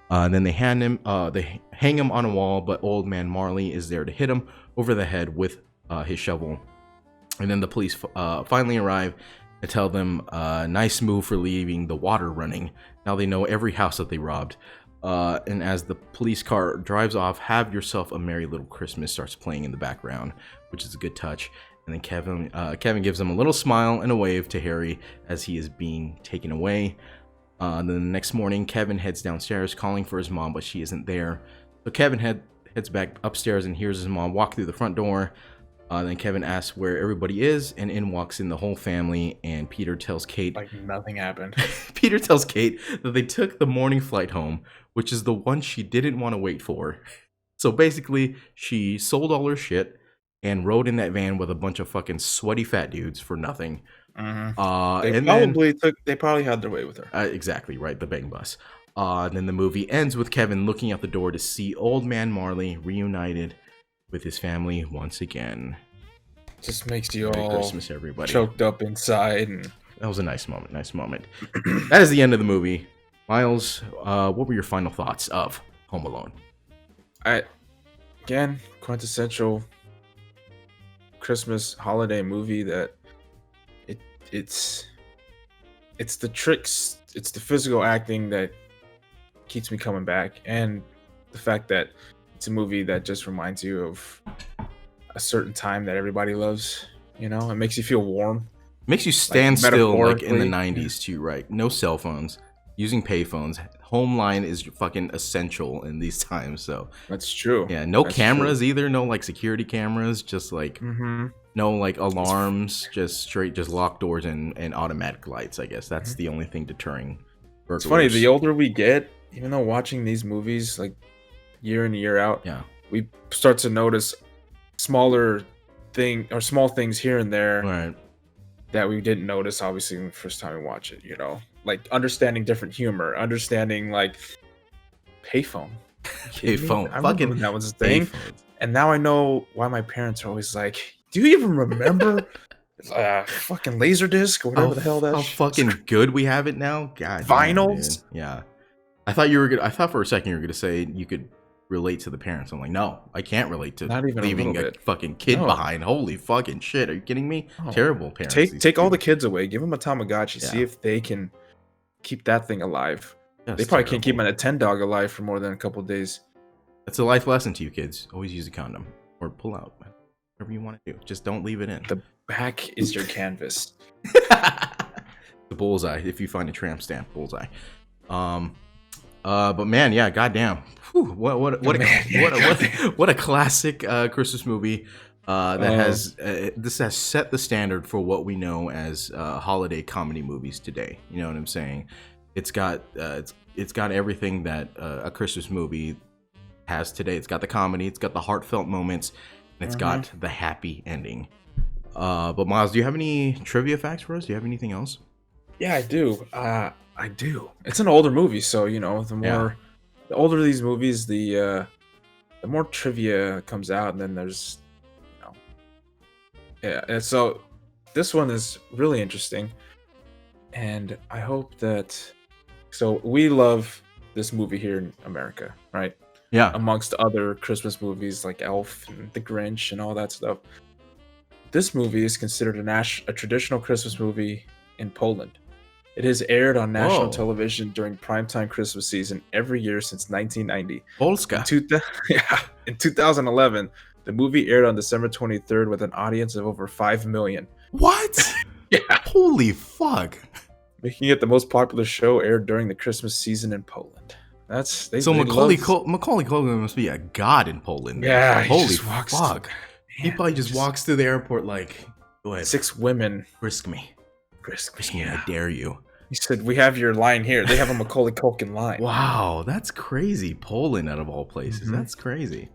[SPEAKER 1] And then they they hang him on a wall, but old man Marley is there to hit him over the head with his shovel. And then the police finally arrive and tell them, nice move for leaving the water running. Now they know every house that they robbed. And as the police car drives off, Have Yourself a Merry Little Christmas starts playing in the background, which is a good touch. And then Kevin gives him a little smile and a wave to Harry as he is being taken away. Then the next morning, Kevin heads downstairs calling for his mom, but she isn't there. So Kevin heads back upstairs and hears his mom walk through the front door. Then Kevin asks where everybody is, and in walks in the whole family. And Peter tells Kate,
[SPEAKER 2] like nothing happened.
[SPEAKER 1] Peter tells Kate that they took the morning flight home, which is the one she didn't want to wait for. So basically, she sold all her shit and rode in that van with a bunch of fucking sweaty fat dudes for nothing.
[SPEAKER 2] Mm-hmm. They probably had their way with her.
[SPEAKER 1] Exactly right, the bang bus. And then the movie ends with Kevin looking out the door to see old man Marley reunited with his family once again.
[SPEAKER 2] Just makes you
[SPEAKER 1] Merry
[SPEAKER 2] all
[SPEAKER 1] Christmas, everybody.
[SPEAKER 2] Choked up inside, and
[SPEAKER 1] that was a nice moment. That is the end of the movie. Myles, what were your final thoughts of Home Alone?
[SPEAKER 2] Again, quintessential Christmas holiday movie that it's the tricks, it's the physical acting that keeps me coming back, and the fact that it's a movie that just reminds you of a certain time that everybody loves. You know, it makes you feel warm.
[SPEAKER 1] Makes you stand still, like in the 90s too, right? No cell phones, using payphones. Home line is fucking essential in these times. So
[SPEAKER 2] that's true.
[SPEAKER 1] Yeah, no cameras either. No like security cameras. Just like no like alarms. Just locked doors and automatic lights. I guess that's the only thing deterring burglars.
[SPEAKER 2] It's funny. The older we get, even though watching these movies like year in year out, we start to notice small things here and there,
[SPEAKER 1] right,
[SPEAKER 2] that we didn't notice obviously when the first time we watch it. You know, like understanding different humor, understanding like payphone. I remember when that was a thing, and now I know why my parents are always like, "Do you even remember?" Fucking Laserdisc or whatever the hell that.
[SPEAKER 1] How fucking good we have it now. God,
[SPEAKER 2] vinyls.
[SPEAKER 1] Yeah, I thought for a second you were gonna say you could relate to the parents. I'm like, no, I can't relate to
[SPEAKER 2] not even
[SPEAKER 1] leaving a fucking kid behind. Holy fucking shit, are you kidding me? Terrible parents.
[SPEAKER 2] Take all the kids away, give them a Tamagotchi, see if they can keep that thing alive. They probably can't keep a Nintendo alive for more than a couple of days.
[SPEAKER 1] That's a life lesson to you kids. Always use a condom or pull out, whatever you want to do. Just don't leave it in.
[SPEAKER 2] The back is your canvas.
[SPEAKER 1] The bullseye, if you find a tramp stamp bullseye. But man, yeah, goddamn. Whew, what a classic Christmas movie this has set the standard for what we know as holiday comedy movies today. You know what I'm saying? It's got everything that a Christmas movie has today. It's got the comedy, it's got the heartfelt moments, and it's got the happy ending. But Myles, do you have any trivia facts for us? Do you have anything else?
[SPEAKER 2] Yeah, I do. I do. It's an older movie, so you know, the older these movies, the more trivia comes out, and then there's, you know, and so this one is really interesting, and I hope that. So we love this movie here in America, right?
[SPEAKER 1] Yeah.
[SPEAKER 2] Amongst other Christmas movies like Elf and The Grinch and all that stuff, this movie is considered a traditional Christmas movie in Poland. It has aired on national television during primetime Christmas season every year since 1990.
[SPEAKER 1] Polska.
[SPEAKER 2] In 2011, the movie aired on December 23rd with an audience of over 5 million.
[SPEAKER 1] What?
[SPEAKER 2] Yeah.
[SPEAKER 1] Holy fuck.
[SPEAKER 2] Making it the most popular show aired during the Christmas season in Poland.
[SPEAKER 1] Macaulay Culkin must be a god in Poland.
[SPEAKER 2] Yeah.
[SPEAKER 1] Holy fuck. He probably just walks through the airport like, go ahead.
[SPEAKER 2] 6 women.
[SPEAKER 1] Risk me, I dare you.
[SPEAKER 2] He said, "We have your line here." They have a Macaulay Culkin line.
[SPEAKER 1] Wow, that's crazy. Poland, out of all places, that's crazy.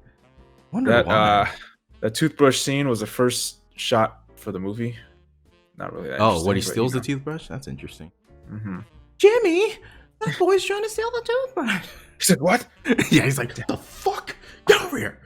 [SPEAKER 1] Wonder why.
[SPEAKER 2] That toothbrush scene was the first shot for the movie. Not really that.
[SPEAKER 1] Oh, what, he steals the toothbrush? That's interesting.
[SPEAKER 2] Jimmy,
[SPEAKER 1] that boy's trying to steal the toothbrush.
[SPEAKER 2] He said, "What?"
[SPEAKER 1] Yeah, he's like, "What the fuck? Get over here!"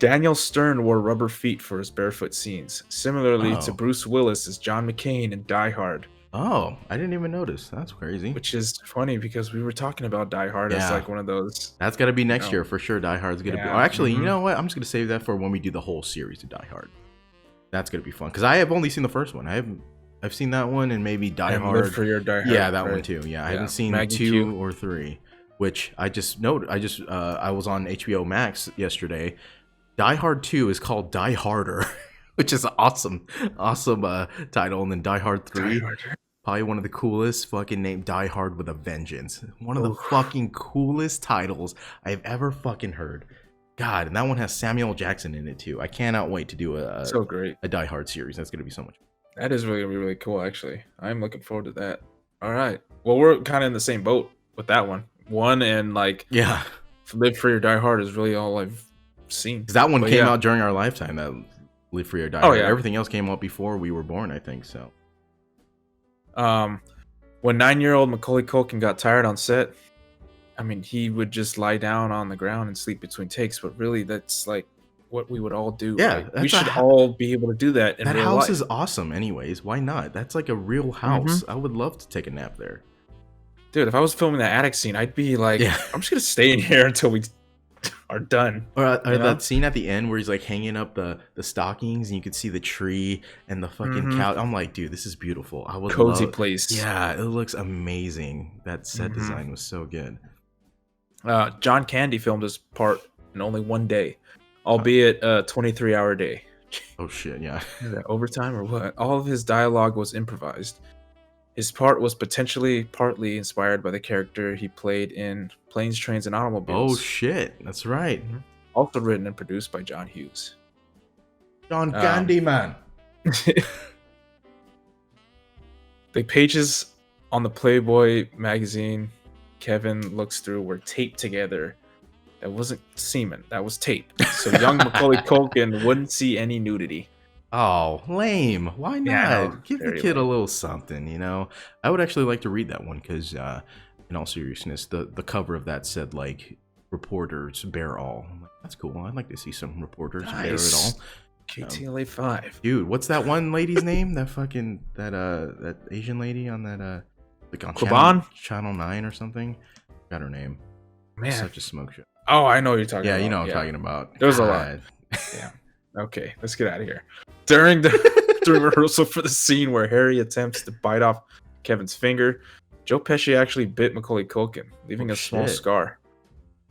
[SPEAKER 2] Daniel Stern wore rubber feet for his barefoot scenes, similarly to Bruce Willis as John McClane in Die Hard.
[SPEAKER 1] Oh, I didn't even notice. That's crazy.
[SPEAKER 2] Which is funny because we were talking about Die Hard as like one of those.
[SPEAKER 1] That's got to be next year for sure. Die Hard's going to be. Oh, actually, you know what? I'm just going to save that for when we do the whole series of Die Hard. That's going to be fun because I have only seen the first one. I've seen that one and maybe Die Hard.
[SPEAKER 2] Live for Your Die Hard.
[SPEAKER 1] Yeah, that one too. Yeah, I haven't seen
[SPEAKER 2] Maggie
[SPEAKER 1] 2
[SPEAKER 2] Q.
[SPEAKER 1] or 3, which I just noted. I was on HBO Max yesterday. Die Hard 2 is called Die Harder, which is an awesome title. And then Die Hard 3, probably one of the coolest fucking name, Die Hard with a Vengeance. One of the fucking coolest titles I've ever fucking heard. God, and that one has Samuel Jackson in it too. I cannot wait to do a Die Hard series. That's gonna be so much fun.
[SPEAKER 2] That is really gonna be really cool, actually. I'm looking forward to that. All right. Well, we're kind of in the same boat with that one. And like, Live Free or Die Hard is really all I've seen.
[SPEAKER 1] Because that one came out during our lifetime. That Live Free or Die Hard.
[SPEAKER 2] Yeah.
[SPEAKER 1] Everything else came out before we were born, I think. So,
[SPEAKER 2] when 9-year-old Macaulay Culkin got tired on set, I mean, he would just lie down on the ground and sleep between takes. But really, that's like what we would all do.
[SPEAKER 1] Yeah,
[SPEAKER 2] like, we should all be able to do that. In
[SPEAKER 1] that
[SPEAKER 2] real
[SPEAKER 1] house
[SPEAKER 2] life.
[SPEAKER 1] is awesome. Anyways, why not? That's like a real house. I would love to take a nap there.
[SPEAKER 2] Dude, if I was filming that attic scene, I'd be like, I'm just gonna stay in here until we are done.
[SPEAKER 1] Or that scene at the end where he's like hanging up the stockings and you could see the tree and the fucking couch. I'm like, dude, this is beautiful. I would
[SPEAKER 2] cozy place.
[SPEAKER 1] Yeah, it looks amazing. That set design was so good.
[SPEAKER 2] John Candy filmed his part in only one day, albeit a 23-hour day.
[SPEAKER 1] Oh shit, yeah.
[SPEAKER 2] Is that overtime or what? All of his dialogue was improvised. His part was partly inspired by the character he played in Planes, Trains, and Automobiles.
[SPEAKER 1] Oh shit, that's right.
[SPEAKER 2] Also written and produced by John Hughes.
[SPEAKER 1] John Candy, man.
[SPEAKER 2] The pages on the Playboy magazine Kevin looks through were taped together. That wasn't semen, that was tape. So young Macaulay Culkin wouldn't see any nudity.
[SPEAKER 1] Oh, lame. Why not?
[SPEAKER 2] Yeah,
[SPEAKER 1] give the kid a little something, you know? I would actually like to read that one because, in all seriousness, the cover of that said, like, reporters bear all. I'm like, that's cool. I'd like to see some reporters bear it all.
[SPEAKER 2] KTLA 5.
[SPEAKER 1] Dude, what's that one lady's name? That fucking, that Asian lady on that, like on Channel 9 or something? Got her name.
[SPEAKER 2] Man.
[SPEAKER 1] Such a smoke show.
[SPEAKER 2] Oh, I know what you're talking about.
[SPEAKER 1] Yeah, you know what I'm talking about.
[SPEAKER 2] There's a lot. Yeah. Okay, let's get out of here. During rehearsal for the scene where Harry attempts to bite off Kevin's finger, Joe Pesci actually bit Macaulay Culkin, leaving a small scar.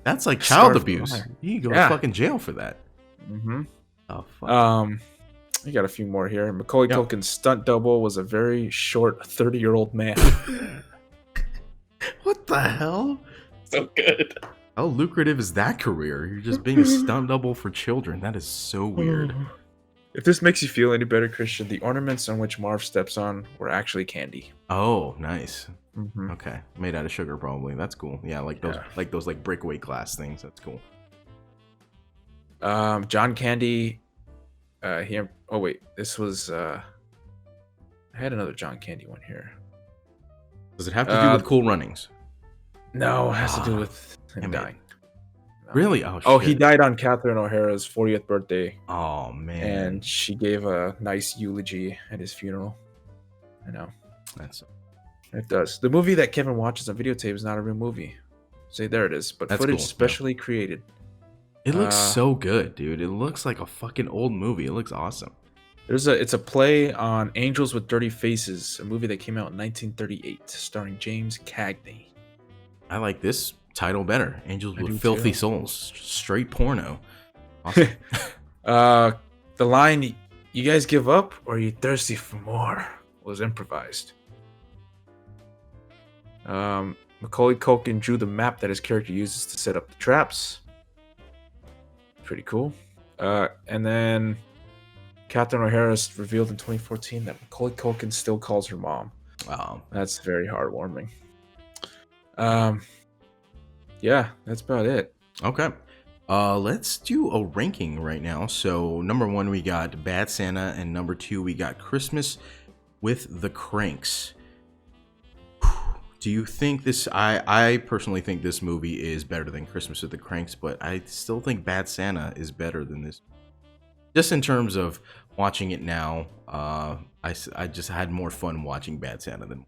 [SPEAKER 1] That's like child abuse. You go to fucking jail for that. Oh fuck.
[SPEAKER 2] We got a few more here. Macaulay Culkin's stunt double was a very short 30-year-old man.
[SPEAKER 1] What the hell?
[SPEAKER 2] So good.
[SPEAKER 1] How lucrative is that career? You're just being a stunt double for children. That is so weird.
[SPEAKER 2] If this makes you feel any better, Christian, the ornaments on which Marv steps on were actually candy.
[SPEAKER 1] Oh, nice. Okay, made out of sugar probably. That's cool. Yeah, like those like breakaway glass things. That's cool.
[SPEAKER 2] John Candy. Here. Oh wait, this was. I had another John Candy one here.
[SPEAKER 1] Does it have to do with Cool Runnings?
[SPEAKER 2] No, it has to do with him dying. No.
[SPEAKER 1] Really? Oh, shit.
[SPEAKER 2] Oh, he died on Catherine O'Hara's 40th birthday.
[SPEAKER 1] Oh, man.
[SPEAKER 2] And she gave a nice eulogy at his funeral. I know. It does. The movie that Kevin watches on videotape is not a real movie. Say, there it is. But
[SPEAKER 1] That's
[SPEAKER 2] footage
[SPEAKER 1] cool.
[SPEAKER 2] specially created.
[SPEAKER 1] It looks so good, dude. It looks like a fucking old movie. It looks awesome.
[SPEAKER 2] It's a play on Angels with Dirty Faces, a movie that came out in 1938, starring James Cagney.
[SPEAKER 1] I like this title better. Angels with Filthy Souls. Straight porno. Awesome.
[SPEAKER 2] The line, "You guys give up or are you thirsty for more?" was improvised. Macaulay Culkin drew the map that his character uses to set up the traps. Pretty cool. And then Catherine O'Hara revealed in 2014 that Macaulay Culkin still calls her mom.
[SPEAKER 1] Wow.
[SPEAKER 2] That's very heartwarming. Yeah, that's about it.
[SPEAKER 1] Okay. Let's do a ranking right now. So number 1 we got Bad Santa, and number 2 we got Christmas with the Cranks. Do you think this? I personally think this movie is better than Christmas with the Cranks, but I still think Bad Santa is better than this. Just in terms of watching it now, I just had more fun watching Bad Santa than,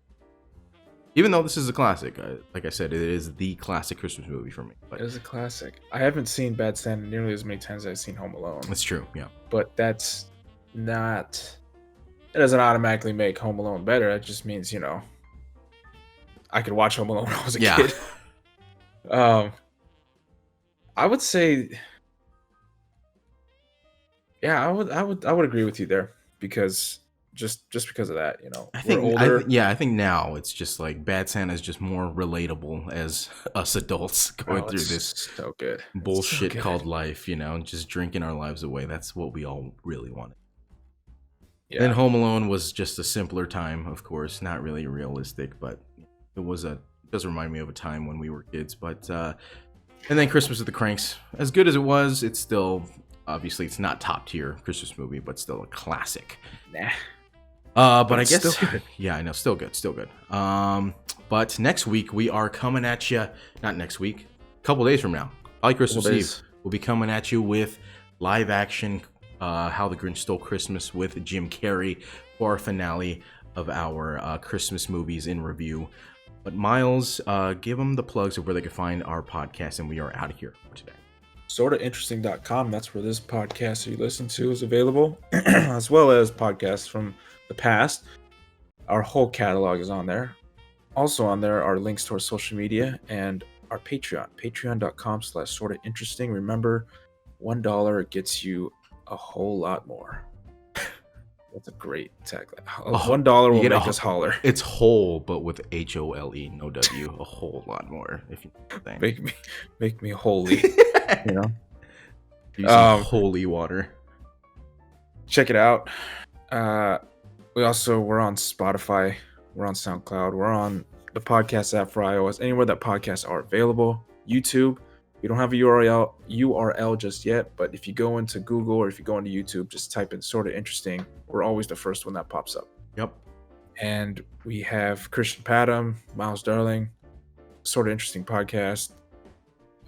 [SPEAKER 1] even though this is a classic. Like I said, it is the classic Christmas movie for me. But
[SPEAKER 2] It is a classic. I haven't seen Bad Santa nearly as many times as I've seen Home Alone.
[SPEAKER 1] it's true, yeah.
[SPEAKER 2] But that's not. It doesn't automatically make Home Alone better. It just means, you know, I could watch Home Alone when I was a kid. I would say, yeah, I would agree with you there, because just because of that, you know,
[SPEAKER 1] I
[SPEAKER 2] we're
[SPEAKER 1] think,
[SPEAKER 2] older.
[SPEAKER 1] I think now it's just like Bad Santa is just more relatable as us adults going
[SPEAKER 2] Oh,
[SPEAKER 1] through
[SPEAKER 2] it's
[SPEAKER 1] this
[SPEAKER 2] so good.
[SPEAKER 1] bullshit
[SPEAKER 2] So good.
[SPEAKER 1] called life, you know, just drinking our lives away. That's what we all really wanted.
[SPEAKER 2] Yeah.
[SPEAKER 1] Then Home Alone was just a simpler time, of course, not really realistic, but it does remind me of a time when we were kids. But and then Christmas with the Cranks, as good as it was, it's still, obviously it's not top tier Christmas movie, but still a classic.
[SPEAKER 2] Nah.
[SPEAKER 1] But I
[SPEAKER 2] it's
[SPEAKER 1] guess,
[SPEAKER 2] still good.
[SPEAKER 1] yeah, I know, still good. But next week we are coming at you. Not next week, a couple days from now, probably Christmas Eve. We'll be coming at you with live action How the Grinch Stole Christmas with Jim Carrey for our finale of our Christmas movies in review. But Myles, give them the plugs of where they can find our podcast, and we are out of here for today.
[SPEAKER 2] Sortainteresting.com. That's where this podcast you listen to is available, as well as podcasts from the past. Our whole catalog is on there. Also on there are links to our social media and our Patreon. Patreon.com/sortainteresting. Remember, $1 gets you a whole lot more. That's a great tagline. $1 will make us holler.
[SPEAKER 1] It's whole, but with HOLE, no W. A whole lot more. If you know what I'm saying.
[SPEAKER 2] Make me holy. You know,
[SPEAKER 1] Use some holy water.
[SPEAKER 2] Check it out. We're on Spotify. We're on SoundCloud. We're on the podcast app for iOS. Anywhere that podcasts are available. YouTube. We don't have a URL just yet, but if you go into Google or if you go into YouTube, just type in Sorta Interesting. We're always the first one that pops up.
[SPEAKER 1] Yep.
[SPEAKER 2] And we have Christian Patam, Myles Darling, Sorta Interesting podcast,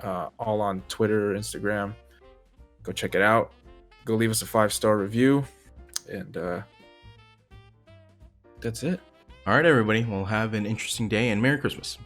[SPEAKER 2] all on Twitter, Instagram. Go check it out. Go leave us a 5-star review. And that's it.
[SPEAKER 1] All right, everybody. Well, have an interesting day and Merry Christmas.